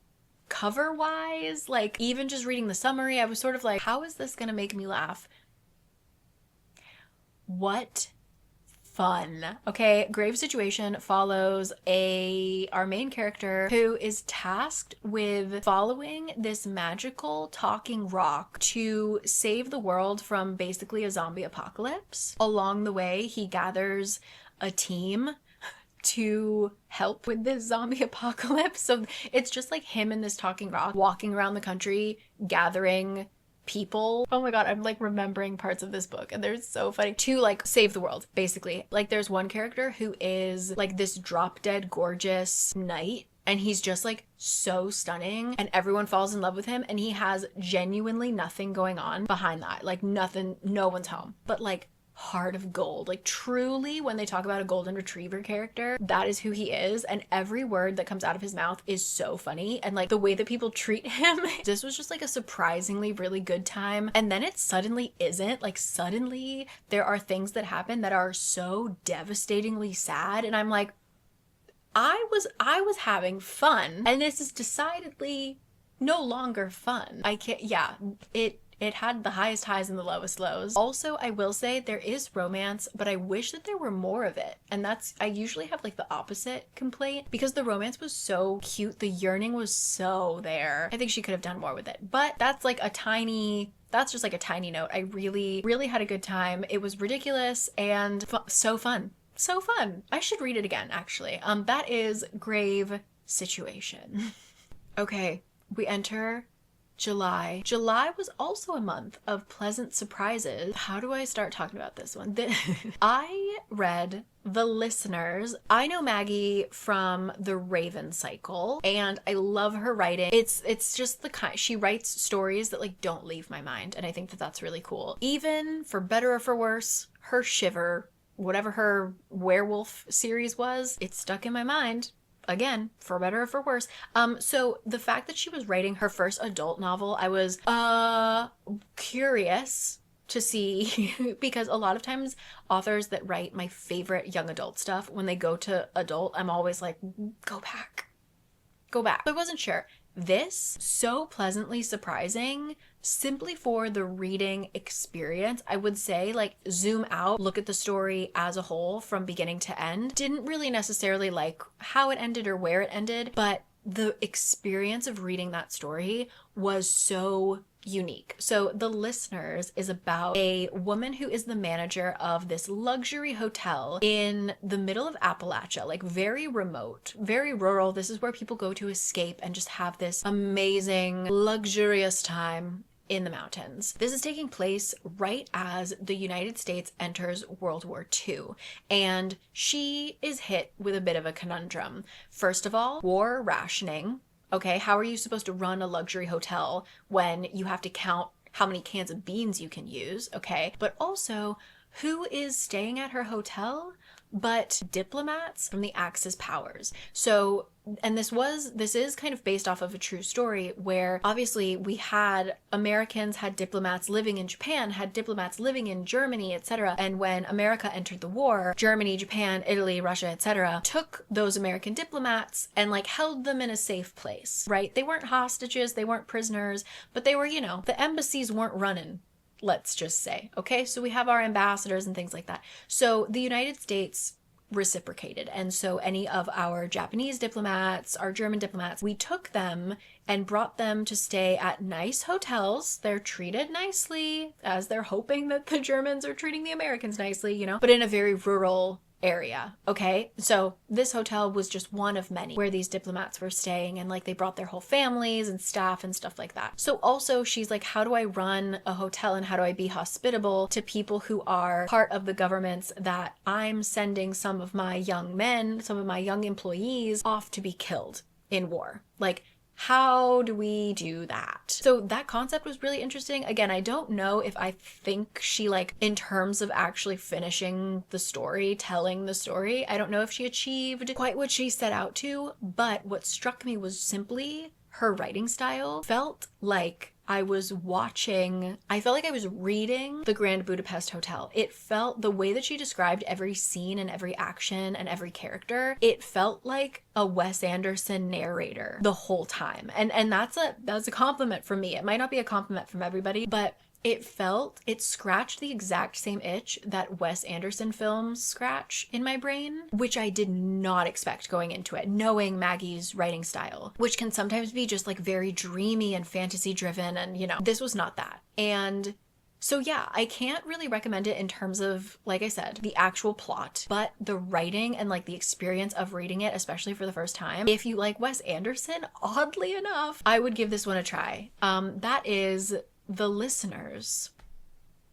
cover wise, like even just reading the summary, I was sort of like, how is this gonna make me laugh? What fun. Okay, Grave Situation follows our main character who is tasked with following this magical talking rock to save the world from basically a zombie apocalypse. Along the way, he gathers a team to help with this zombie apocalypse. So it's just like him and this talking rock walking around the country gathering people. Oh my god, I'm like remembering parts of this book and they're so funny. To like save the world, basically. Like there's one character who is like this drop dead gorgeous knight, and he's just like so stunning and everyone falls in love with him, and he has genuinely nothing going on behind that. Like nothing, no one's home. But like heart of gold. Like truly, when they talk about a golden retriever character, that is who he is, and every word that comes out of his mouth is so funny, and like the way that people treat him. This was just like a surprisingly really good time, and then it suddenly isn't. Like suddenly there are things that happen that are so devastatingly sad, and I'm like, I was having fun, and this is decidedly no longer fun. I can't, yeah, it had the highest highs and the lowest lows. Also, I will say there is romance, but I wish that there were more of it. And I usually have like the opposite complaint because the romance was so cute. The yearning was so there. I think she could have done more with it, but that's just like a tiny note. I really, really had a good time. It was ridiculous and so fun. So fun. I should read it again, actually. That is Grave Situation. Okay, we enter July. July was also a month of pleasant surprises. How do I start talking about this one? I read The Listeners. I know Maggie from The Raven Cycle, and I love her writing. It's just the kind, she writes stories that like don't leave my mind, and I think that that's really cool. Even for better or for worse, her Shiver, whatever her werewolf series was, it stuck in my mind. Again, for better or for worse. So the fact that she was writing her first adult novel, I was curious to see because a lot of times authors that write my favorite young adult stuff, when they go to adult, I'm always like, go back. I wasn't sure. This, so pleasantly surprising, simply for the reading experience. I would say like zoom out, look at the story as a whole from beginning to end. Didn't really necessarily like how it ended or where it ended, but the experience of reading that story was so unique. So The Listeners is about a woman who is the manager of this luxury hotel in the middle of Appalachia, like very remote, very rural. This is where people go to escape and just have this amazing, luxurious time in the mountains. This is taking place right as the United States enters World War II, and she is hit with a bit of a conundrum. First of all, war rationing. Okay, how are you supposed to run a luxury hotel when you have to count how many cans of beans you can use? Okay, but also, who is staying at her hotel but diplomats from the Axis powers? So, and this is kind of based off of a true story where obviously Americans had diplomats living in Japan, had diplomats living in Germany, etc. And when America entered the war, Germany, Japan, Italy, Russia, etc. took those American diplomats and like held them in a safe place, right? They weren't hostages, they weren't prisoners, but they were, the embassies weren't running, let's just say. Okay, so we have our ambassadors and things like that. So the United States reciprocated. And so any of our Japanese diplomats, our German diplomats, we took them and brought them to stay at nice hotels. They're treated nicely, as they're hoping that the Germans are treating the Americans nicely, but in a very rural area. Okay, so this hotel was just one of many where these diplomats were staying, and like they brought their whole families and staff and stuff like that. So also she's like, how do I run a hotel and how do I be hospitable to people who are part of the governments that I'm sending some of my young men, some of my young employees off to be killed in war? Like, How do we do that? So that concept was really interesting. Again, I don't know if I think she, like, in terms of actually finishing the story, telling the story, I don't know if she achieved quite what she set out to, but what struck me was simply her writing style. Felt like I felt like I was reading The Grand Budapest Hotel. It felt, the way that she described every scene and every action and every character, it felt like a Wes Anderson narrator the whole time. And that's a compliment from me. It might not be a compliment from everybody, but it scratched the exact same itch that Wes Anderson films scratch in my brain, which I did not expect going into it, knowing Maggie's writing style, which can sometimes be just like very dreamy and fantasy driven. And, you know, this was not that. And so yeah, I can't really recommend it in terms of, like I said, the actual plot, but the writing and like the experience of reading it, especially for the first time. If you like Wes Anderson, oddly enough, I would give this one a try. That is The Listeners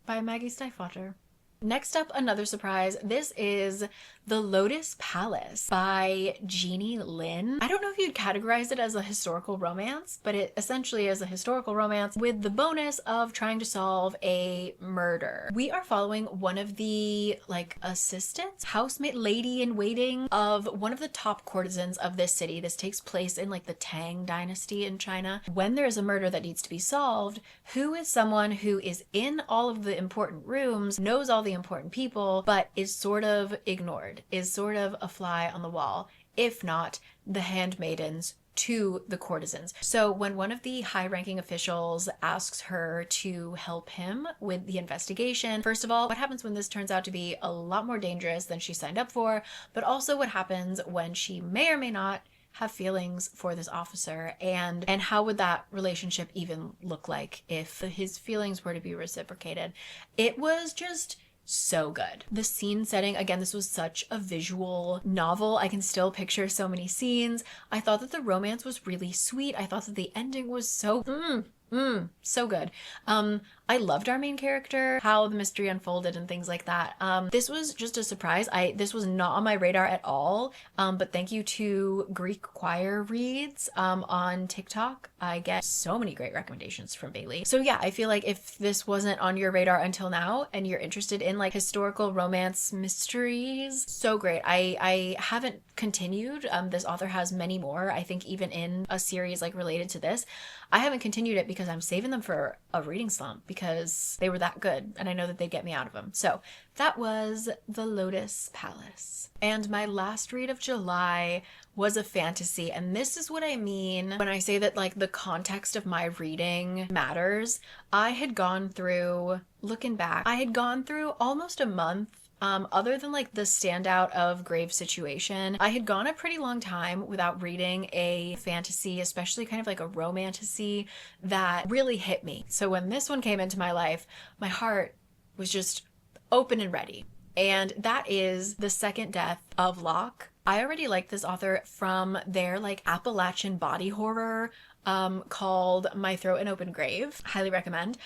by Maggie Stiefvater. Next up, another surprise. This is The Lotus Palace by Jeannie Lin. I don't know if you'd categorize it as a historical romance, but it essentially is a historical romance with the bonus of trying to solve a murder. We are following one of the, like, assistants, housemate, lady in waiting of one of the top courtesans of this city. This takes place in like the Tang dynasty in China. When there is a murder that needs to be solved, who is someone who is in all of the important rooms, knows all the important people, but is sort of ignored, is sort of a fly on the wall, if not the handmaidens to the courtesans. So when one of the high-ranking officials asks her to help him with the investigation, first of all, what happens when this turns out to be a lot more dangerous than she signed up for, but also what happens when she may or may not have feelings for this officer, and how would that relationship even look like if his feelings were to be reciprocated. It was just so good. The scene setting, again, this was such a visual novel. I can still picture so many scenes. I thought that the romance was really sweet. I thought that the ending was so so good. I loved our main character, how the mystery unfolded and things like that. This was just a surprise. This was not on my radar at all. But thank you to Greek Choir Reads on TikTok. I get so many great recommendations from Bailey. So yeah, I feel like if this wasn't on your radar until now and you're interested in like historical romance mysteries, so great. I haven't continued. This author has many more, I think, even in a series like related to this. I haven't continued it because I'm saving them for a reading slump because they were that good and I know that they'd get me out of them. So that was The Lotus Palace. And my last read of July was a fantasy. And this is what I mean when I say that like the context of my reading matters. I had gone through, looking back, I had gone through almost a month. Other than like the standout of Grave Situation, I had gone a pretty long time without reading a fantasy, especially kind of like a romantasy that really hit me. So when this one came into my life, my heart was just open and ready. And that is The Second Death of Locke. I already like this author from their like Appalachian body horror called My Throat an Open Grave. Highly recommend.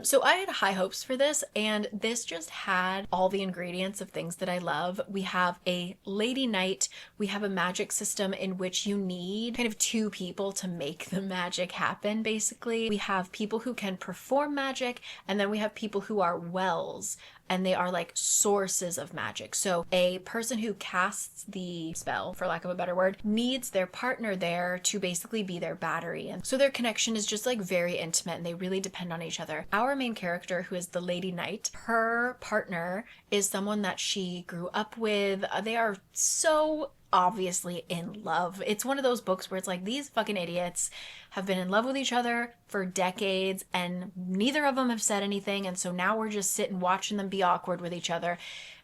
So I had high hopes for this, and this just had all the ingredients of things that I love. We have a lady knight. We have a magic system in which you need kind of two people to make the magic happen, basically. We have people who can perform magic, and then we have people who are wells, and they are like sources of magic. So a person who casts the spell, for lack of a better word, needs their partner there to basically be their battery. And so their connection is just like very intimate and they really depend on each other. Our main character, who is the Lady Knight, her partner is someone that she grew up with. They are so obviously in love. It's one of those books where it's like these fucking idiots have been in love with each other for decades and neither of them have said anything, and so now we're just sitting watching them be awkward with each other.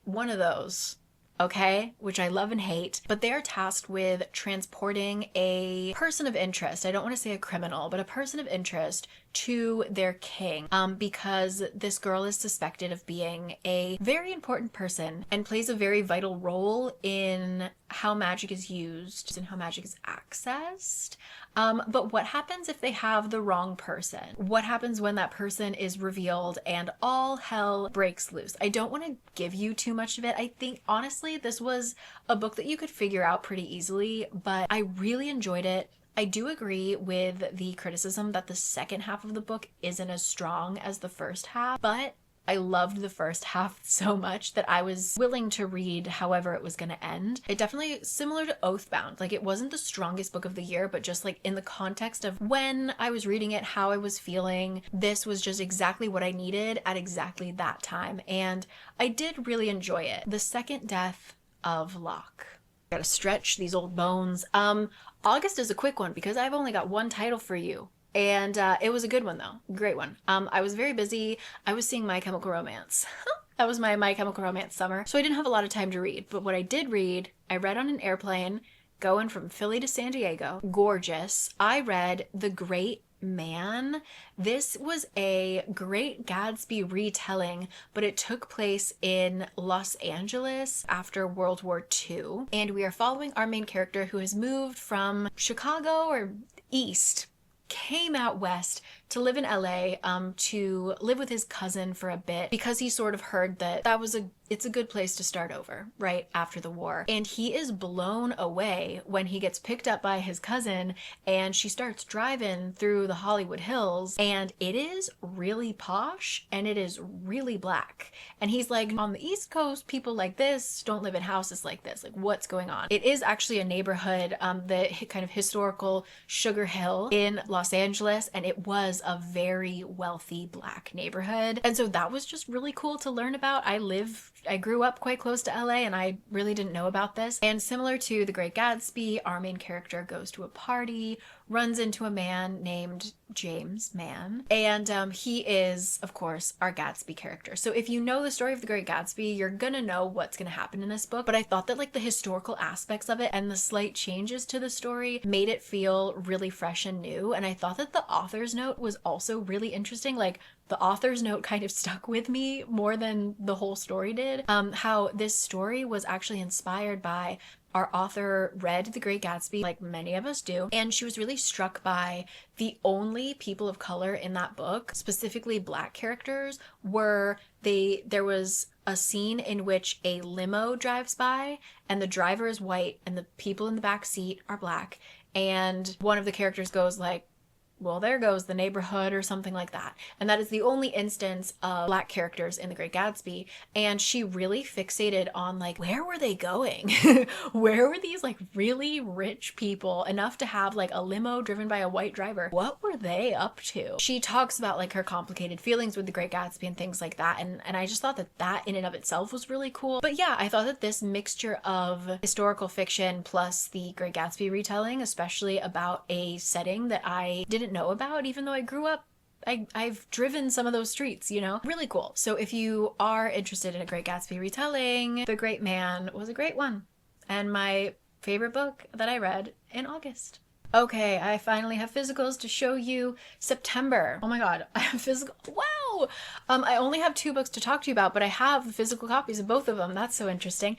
One of those, okay, which I love and hate. But they are tasked with transporting a person of interest, I don't want to say a criminal, but a person of interest to their king, because this girl is suspected of being a very important person and plays a very vital role in how magic is used and how magic is accessed. But what happens if they have the wrong person? What happens when that person is revealed and all hell breaks loose? I don't want to give you too much of it. I think honestly this was a book that you could figure out pretty easily, but I really enjoyed it. I do agree with the criticism that the second half of the book isn't as strong as the first half, but I loved the first half so much that I was willing to read however it was going to end. It definitely, similar to Oathbound, like it wasn't the strongest book of the year, but just like in the context of when I was reading it, how I was feeling, this was just exactly what I needed at exactly that time. And I did really enjoy it. The Second Death of Locke. Gotta stretch these old bones. August is a quick one because I've only got one title for you. And it was a good one though. Great one. I was very busy. I was seeing My Chemical Romance. That was my My Chemical Romance summer. So I didn't have a lot of time to read. But what I did read, I read on an airplane going from Philly to San Diego. Gorgeous. I read The Great Man. This was a Great Gatsby retelling, but it took place in Los Angeles after World War II. And we are following our main character who has moved from Chicago or east, came out west to live in LA, to live with his cousin for a bit because he sort of heard that it's a good place to start over right after the war. And he is blown away when he gets picked up by his cousin and she starts driving through the Hollywood Hills, and it is really posh and it is really black. And he's like, on the East Coast, people like this don't live in houses like this. Like, what's going on? It is actually a neighborhood, the kind of historical Sugar Hill in Los Angeles, and it was a very wealthy black neighborhood. And so that was just really cool to learn about. I grew up quite close to LA and I really didn't know about this. And similar to The Great Gatsby, our main character goes to a party, runs into a man named James Mann, and he is, of course, our Gatsby character. So if you know the story of The Great Gatsby, you're gonna know what's gonna happen in this book. But I thought that like the historical aspects of it and the slight changes to the story made it feel really fresh and new. And I thought that the author's note was also really interesting. Like, the author's note kind of stuck with me more than the whole story did. How this story was actually inspired by our author read The Great Gatsby, like many of us do, and she was really struck by the only people of color in that book, specifically black characters, there was a scene in which a limo drives by and the driver is white and the people in the back seat are black, and one of the characters goes like, well, there goes the neighborhood or something like that. And that is the only instance of black characters in The Great Gatsby. And she really fixated on like, where were they going? Where were these like really rich people enough to have like a limo driven by a white driver? What were they up to? She talks about like her complicated feelings with The Great Gatsby and things like that. And I just thought that that in and of itself was really cool. But yeah, I thought that this mixture of historical fiction plus the Great Gatsby retelling, especially about a setting that I didn't know about, even though I grew up, I've driven some of those streets, you know? Really cool. So if you are interested in a Great Gatsby retelling, The Great Man was a great one. And my favorite book that I read in August. Okay, I finally have physicals to show you. September. Oh my god, I have physical. Wow! I only have 2 books to talk to you about, but I have physical copies of both of them. That's so interesting.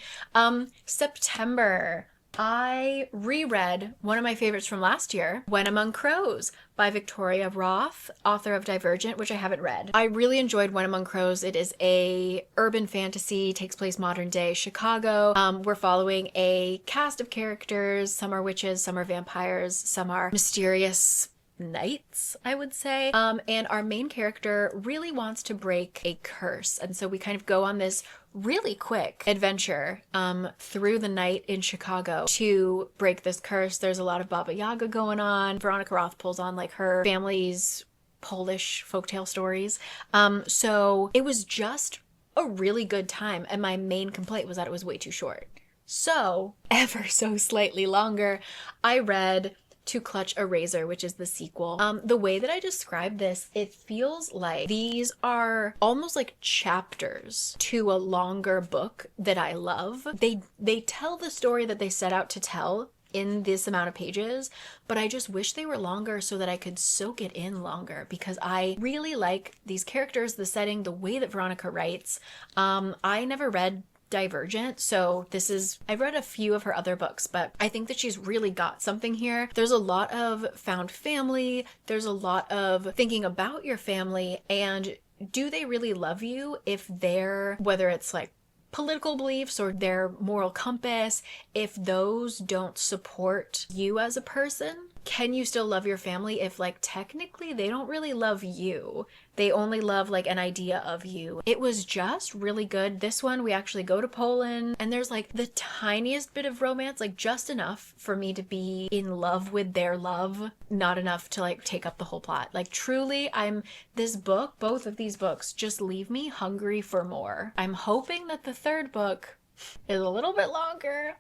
September. I reread one of my favorites from last year, When Among Crows by Victoria Roth, author of Divergent, which I haven't read. I really enjoyed When Among Crows. It is a urban fantasy, takes place modern day Chicago. We're following a cast of characters. Some are witches, some are vampires, some are mysterious knights, I would say. And our main character really wants to break a curse. And so we kind of go on this really quick adventure through the night in Chicago to break this curse. There's a lot of Baba Yaga going on. Veronica Roth pulls on like her family's Polish folktale stories. So it was just a really good time. And my main complaint was that it was way too short. So, ever so slightly longer, I read To Clutch a Razor, which is the sequel. The way that I describe this, it feels like these are almost like chapters to a longer book that I love. They tell the story that they set out to tell in this amount of pages, but I just wish they were longer so that I could soak it in longer, because I really like these characters, the setting, the way that Veronica writes. I never read Divergent, so I've read a few of her other books, but I think that she's really got something here. There's a lot of found family, there's a lot of thinking about your family, and do they really love you if whether it's like political beliefs or their moral compass, if those don't support you as a person. can you still love your family if like technically they don't really love you? They only love like an idea of you. It was just really good. This one, we actually go to Poland and there's like the tiniest bit of romance, like just enough for me to be in love with their love, not enough to like take up the whole plot. Like truly, this book, both of these books just leave me hungry for more. I'm hoping that the third book is a little bit longer.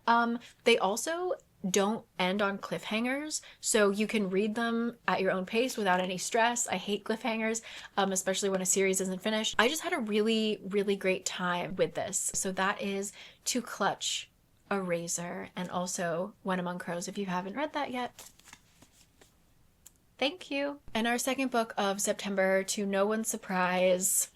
They also don't end on cliffhangers, so you can read them at your own pace without any stress. I hate cliffhangers, especially when a series isn't finished. I just had a really, really great time with this. So that is To Clutch a Razor, and also When Among Crows if you haven't read that yet. Thank you. And our second book of September, to no one's surprise,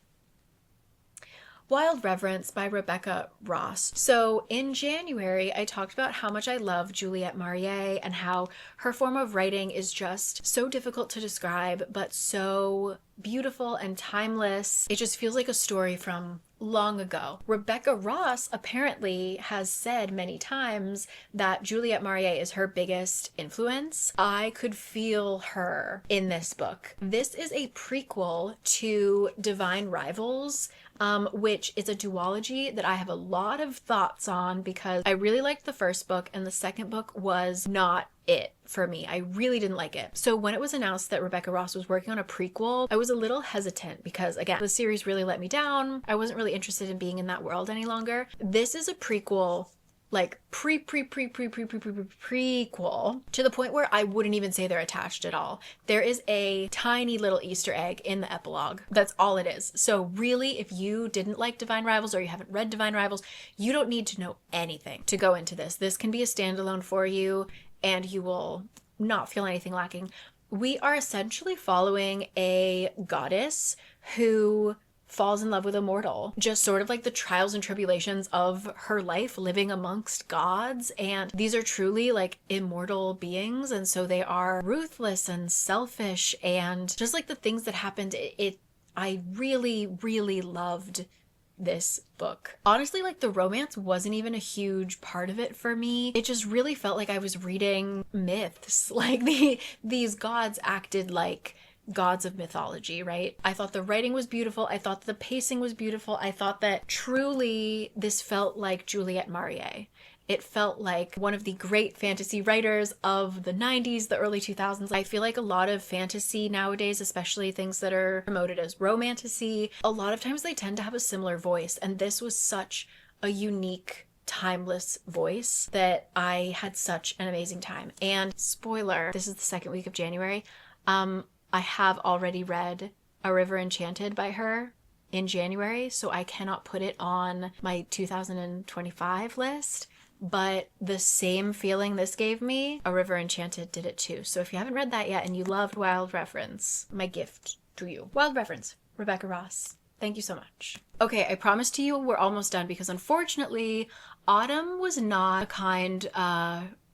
Wild Reverence by Rebecca Ross. So in January, I talked about how much I love Juliette Marie and how her form of writing is just so difficult to describe, but so beautiful and timeless. It just feels like a story from long ago. Rebecca Ross apparently has said many times that Juliette Marie is her biggest influence. I could feel her in this book. This is a prequel to Divine Rivals, which is a duology that I have a lot of thoughts on because I really liked the first book and the second book was not it for me. I really didn't like it. So when it was announced that Rebecca Ross was working on a prequel, I was a little hesitant because again, the series really let me down. I wasn't really interested in being in that world any longer. This is a prequel, like prequel to the point where I wouldn't even say they're attached at all. There is a tiny little Easter egg in the epilogue. That's all it is. So really, if you didn't like Divine Rivals or you haven't read Divine Rivals, you don't need to know anything to go into this. This can be a standalone for you and you will not feel anything lacking. We are essentially following a goddess who falls in love with a mortal, just sort of like the trials and tribulations of her life living amongst gods. And these are truly like immortal beings, and so they are ruthless and selfish and just like the things that happened. I really, really loved this book. Honestly, like the romance wasn't even a huge part of it for me. It just really felt like I was reading myths. Like these gods acted like gods of mythology, right? I thought the writing was beautiful. I thought the pacing was beautiful. I thought that truly this felt like Juliette Marie. It felt like one of the great fantasy writers of the 90s, the early 2000s. I feel like a lot of fantasy nowadays, especially things that are promoted as romantasy, a lot of times they tend to have a similar voice. And this was such a unique, timeless voice that I had such an amazing time. And spoiler, this is the second week of January. I have already read A River Enchanted by her in January, so I cannot put it on my 2025 list. But the same feeling this gave me, A River Enchanted did it too. So if you haven't read that yet and you loved Wild Reverence, my gift to you. Wild Reverence, Rebecca Ross. Thank you so much. Okay, I promised you we're almost done because unfortunately, autumn was not a kind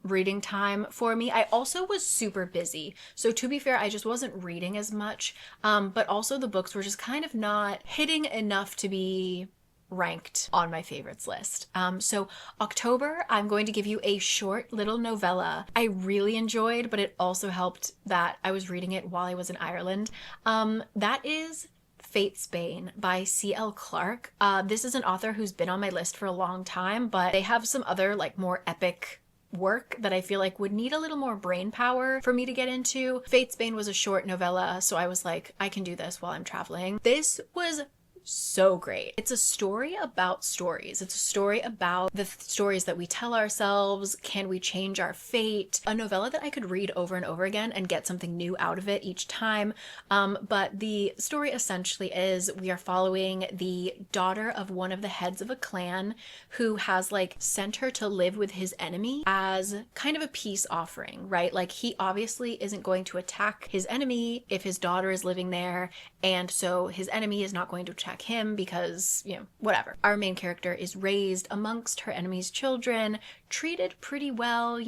reading time for me. I also was super busy. So to be fair, I just wasn't reading as much. But also the books were just kind of not hitting enough to be ranked on my favorites list. So October, I'm going to give you a short little novella I really enjoyed, but it also helped that I was reading it while I was in Ireland. That is Fate's Bane by C.L. Clarke. This is an author who's been on my list for a long time, but they have some other like more epic work that I feel like would need a little more brain power for me to get into. Fate's Bane was a short novella, so I was like, I can do this while I'm traveling. This was so great. It's a story about stories. It's a story about the stories that we tell ourselves. Can we change our fate? A novella that I could read over and over again and get something new out of it each time. But the story essentially is we are following the daughter of one of the heads of a clan who has like sent her to live with his enemy as kind of a peace offering, right? Like he obviously isn't going to attack his enemy if his daughter is living there. And so his enemy is not going to attack attack him because, whatever. Our main character is raised amongst her enemy's children, treated pretty well,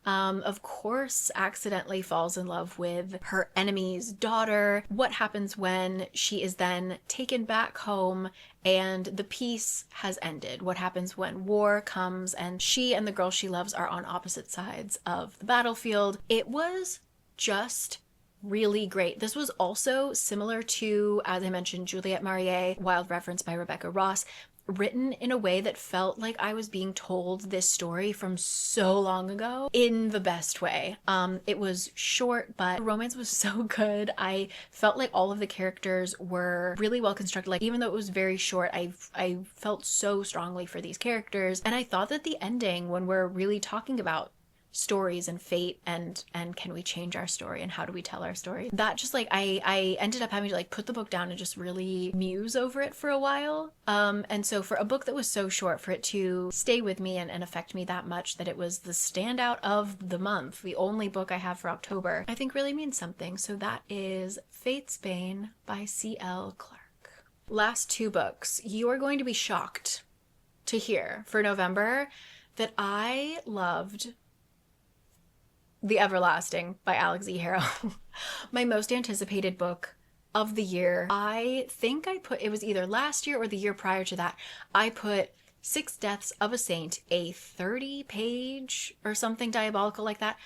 of course accidentally falls in love with her enemy's daughter. What happens when she is then taken back home and the peace has ended? What happens when war comes and she and the girl she loves are on opposite sides of the battlefield? It was just really great. This was also similar to, as I mentioned, Juliette Marie, wild reference by Rebecca Ross, written in a way that felt like I was being told this story from so long ago in the best way. It was short, but the romance was so good. I felt like all of the characters were really well constructed. Like, even though it was very short, I felt so strongly for these characters. And I thought that the ending, when we're really talking about stories and fate and can we change our story and how do we tell our story, that just like I ended up having to like put the book down and just really muse over it for a while. And so for a book that was so short, for it to stay with me and affect me that much, that it was the standout of the month, the only book I have for October, I think really means something. So that is Fate's Bane by C.L. Clark. Last two books. You are going to be shocked to hear for November that I loved The Everlasting by Alex E. Harrow. My most anticipated book of the year. I think it was either last year or the year prior to that, I put Six Deaths of a Saint, a 30-page or something diabolical like that,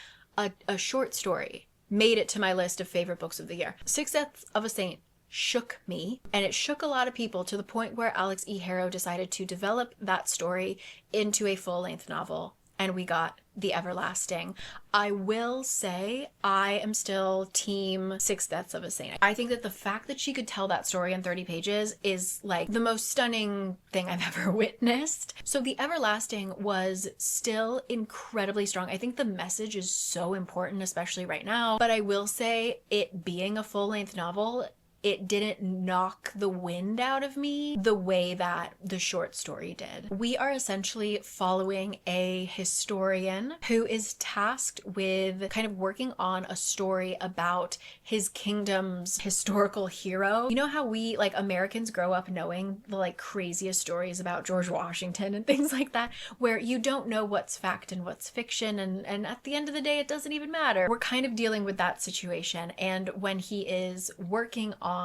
a short story, made it to my list of favorite books of the year. Six Deaths of a Saint shook me, and it shook a lot of people to the point where Alex E. Harrow decided to develop that story into a full-length novel, and we got The Everlasting. I will say I am still team Six Deaths of a Saint. I think that the fact that she could tell that story in 30 pages is like the most stunning thing I've ever witnessed. So The Everlasting was still incredibly strong. I think the message is so important, especially right now. But I will say, it being a full-length novel, it didn't knock the wind out of me the way that the short story did. We are essentially following a historian who is tasked with kind of working on a story about his kingdom's historical hero. You know how we, like, Americans grow up knowing the like craziest stories about George Washington and things like that, where you don't know what's fact and what's fiction, and at the end of the day, it doesn't even matter. We're kind of dealing with that situation, and when he is working on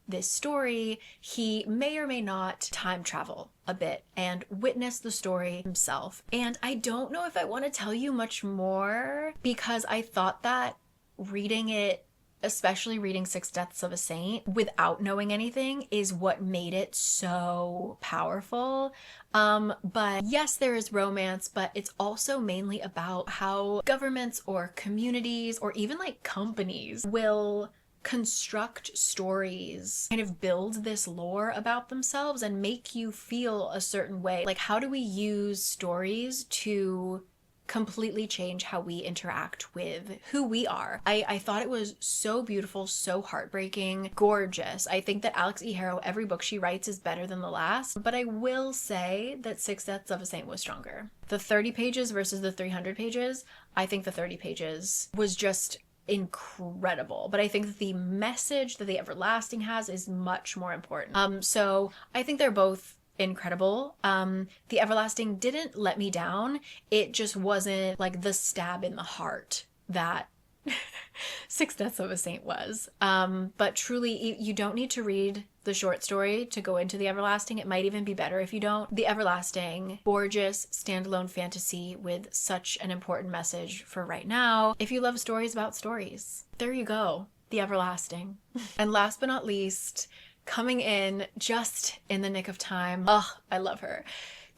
this story, he may or may not time travel a bit and witness the story himself. And I don't know if I want to tell you much more, because I thought that reading it, especially reading Six Deaths of a Saint without knowing anything, is what made it so powerful. But yes, there is romance, but it's also mainly about how governments or communities or even like companies will construct stories, kind of build this lore about themselves and make you feel a certain way. Like, how do we use stories to completely change how we interact with who we are? I thought it was so beautiful, so heartbreaking, gorgeous. I think that Alex E. Harrow, every book she writes is better than the last, but I will say that Six Deaths of a Saint was stronger. The 30 pages versus the 300 pages, I think the 30 pages was just incredible, but I think that the message that The Everlasting has is much more important. So I think they're both incredible. The Everlasting didn't let me down. It just wasn't like the stab in the heart that Six Deaths of a Saint was. But truly, you don't need to read the short story to go into The Everlasting. It might even be better if you don't. The Everlasting, gorgeous standalone fantasy with such an important message for right now. If you love stories about stories, there you go. The Everlasting. And last but not least, coming in just in the nick of time. Oh, I love her.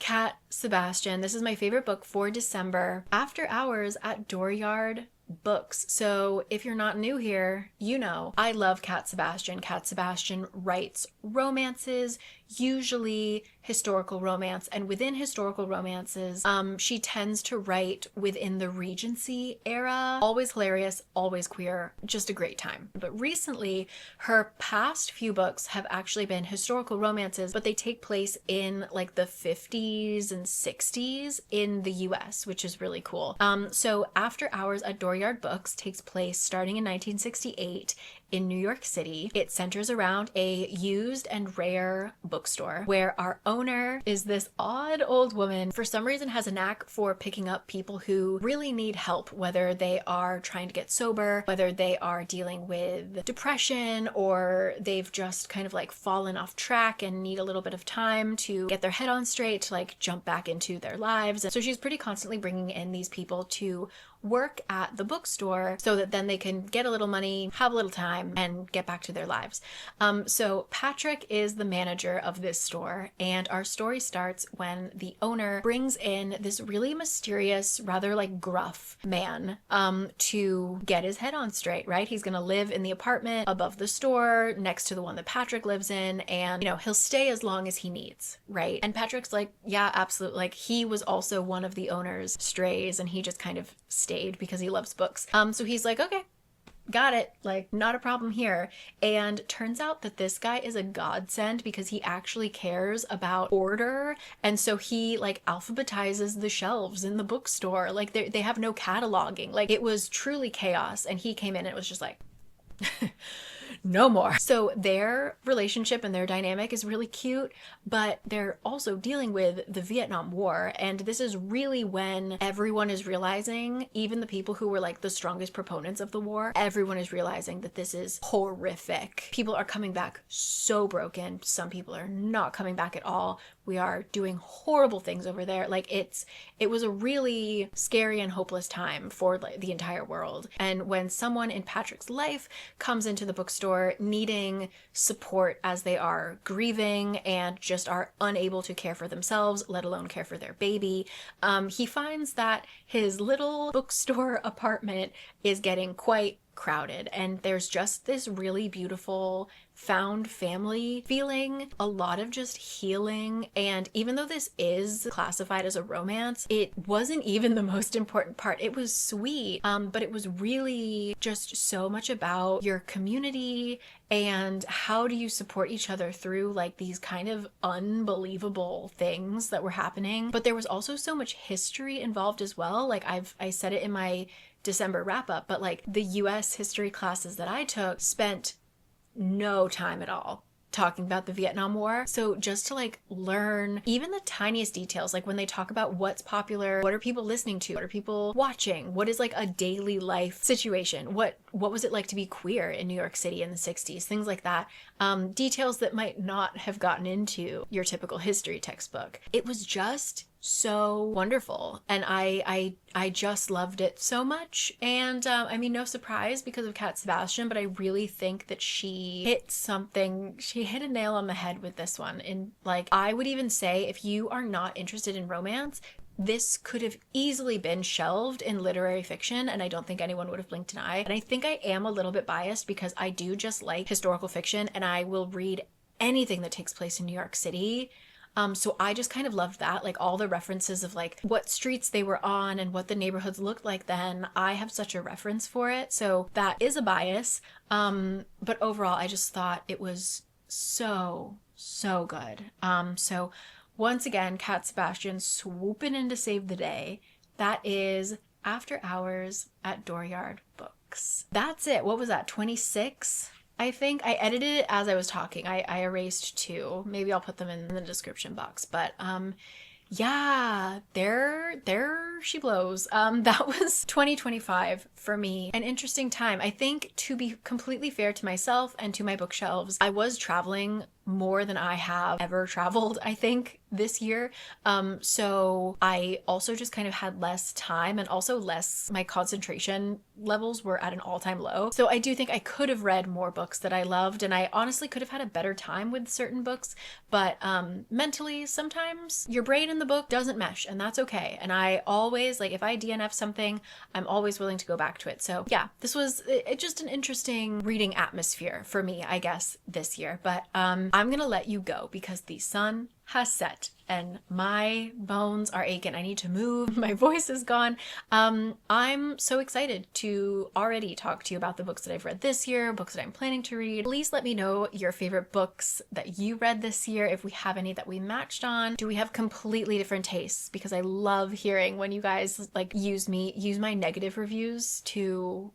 Cat Sebastian. This is my favorite book for December. After Hours at Dooryard Books. So if you're not new here, you know I love Cat Sebastian. Cat Sebastian writes romances, usually historical romance, and within historical romances, she tends to write within the Regency era. Always hilarious, always queer, just a great time. But recently, her past few books have actually been historical romances, but they take place in like the 50s and 60s in the US, which is really cool. So After Hours at Dooryard Books takes place starting in 1968 in New York City. It centers around a used and rare bookstore where our owner is this odd old woman, for some reason has a knack for picking up people who really need help, whether they are trying to get sober, whether they are dealing with depression, or they've just kind of like fallen off track and need a little bit of time to get their head on straight, to like jump back into their lives. And so she's pretty constantly bringing in these people to work at the bookstore so that then they can get a little money, have a little time, and get back to their lives. So Patrick is the manager of this store, and our story starts when the owner brings in this really mysterious, rather like gruff man to get his head on straight, right? He's gonna live in the apartment above the store next to the one that Patrick lives in, and you know, he'll stay as long as he needs, right? And Patrick's like, yeah, absolutely. Like, he was also one of the owner's strays, and he just kind of stayed because he loves books. So he's like, okay, got it, like, not a problem here. And turns out that this guy is a godsend because he actually cares about order, and so he like alphabetizes the shelves in the bookstore. Like, they have no cataloging. Like, it was truly chaos, and he came in and it was just like no more. So their relationship and their dynamic is really cute, but they're also dealing with the Vietnam War. And this is really when everyone is realizing, even the people who were like the strongest proponents of the war, everyone is realizing that this is horrific. People are coming back so broken. Some people are not coming back at all. We are doing horrible things over there. Like, it was a really scary and hopeless time for like the entire world. And when someone in Patrick's life comes into the bookstore needing support as they are grieving and just are unable to care for themselves, let alone care for their baby, he finds that his little bookstore apartment is getting quite crowded, and there's just this really beautiful found family feeling, a lot of just healing. And even though this is classified as a romance, it wasn't even the most important part. It was sweet, but it was really just so much about your community and how do you support each other through like these kind of unbelievable things that were happening. But there was also so much history involved as well. Like, I said it in my December wrap up, but like the US history classes that I took spent no time at all talking about the Vietnam War. So just to like learn even the tiniest details, like when they talk about what's popular, what are people listening to, what are people watching, what is like a daily life situation, what was it like to be queer in New York City in the 60s, things like that. Details that might not have gotten into your typical history textbook. It was just so wonderful, and I just loved it so much. And I mean, no surprise because of Cat Sebastian, but I really think that she hit a nail on the head with this one. And like, I would even say, if you are not interested in romance, this could have easily been shelved in literary fiction, and I don't think anyone would have blinked an eye. And I think I am a little bit biased because I do just like historical fiction, and I will read anything that takes place in New York City. So I just kind of loved that, like all the references of like what streets they were on and what the neighborhoods looked like then. I have such a reference for it. So that is a bias. But overall, I just thought it was so good. So once again, Cat Sebastian swooping in to save the day. That is After Hours at Dooryard Books. That's it. What was that? 26? I think I edited it as I was talking. I erased 2. Maybe I'll put them in the description box. But yeah, there she blows. That was 2025 for me. An interesting time. I think, to be completely fair to myself and to my bookshelves, I was traveling more than I have ever traveled, I think, this year. So I also just kind of had less time, and also my concentration levels were at an all-time low. So I do think I could have read more books that I loved, and I honestly could have had a better time with certain books, but mentally, sometimes your brain and the book doesn't mesh, and that's okay. And I always, like, if I DNF something, I'm always willing to go back to it. So yeah, this was just an interesting reading atmosphere for me, I guess, this year. But I'm gonna let you go because the sun has set and my bones are aching. I need to move. My voice is gone. I'm so excited to already talk to you about the books that I've read this year, books that I'm planning to read. Please let me know your favorite books that you read this year, if we have any that we matched on. Do we have completely different tastes? Because I love hearing when you guys like use my negative reviews to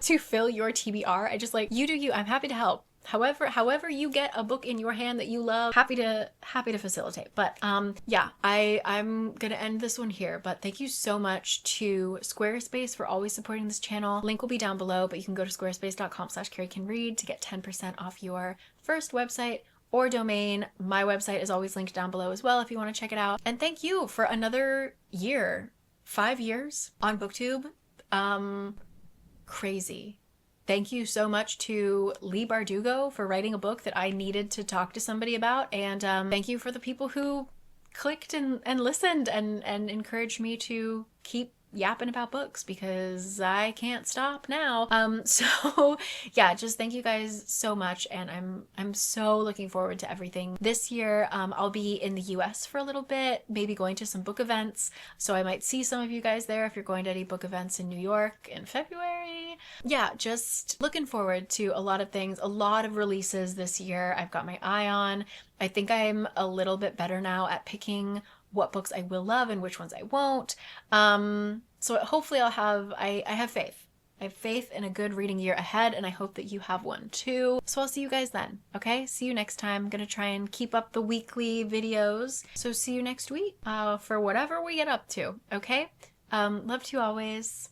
to fill your TBR. I just like, you do you. I'm happy to help. However you get a book in your hand that you love, happy to facilitate. But yeah, I'm gonna end this one here. But thank you so much to Squarespace for always supporting this channel. Link will be down below, but you can go to squarespace.com/caricanread to get 10% off your first website or domain. My website is always linked down below as well if you want to check it out. And thank you for another year, 5 years on BookTube. Crazy. Thank you so much to Lee Bardugo for writing a book that I needed to talk to somebody about. And thank you for the people who clicked and listened and encouraged me to keep yapping about books, because I can't stop now. So yeah, just thank you guys so much, and I'm so looking forward to everything this year. I'll be in the US for a little bit, maybe going to some book events, so I might see some of you guys there if you're going to any book events in New York in February. Yeah, just looking forward to a lot of things, a lot of releases this year I've got my eye on. I think I'm a little bit better now at picking what books I will love and which ones I won't. So hopefully I have faith. I have faith in a good reading year ahead, and I hope that you have one too. So I'll see you guys then, okay? See you next time. I'm gonna try and keep up the weekly videos. So see you next week for whatever we get up to, okay? Love to you always.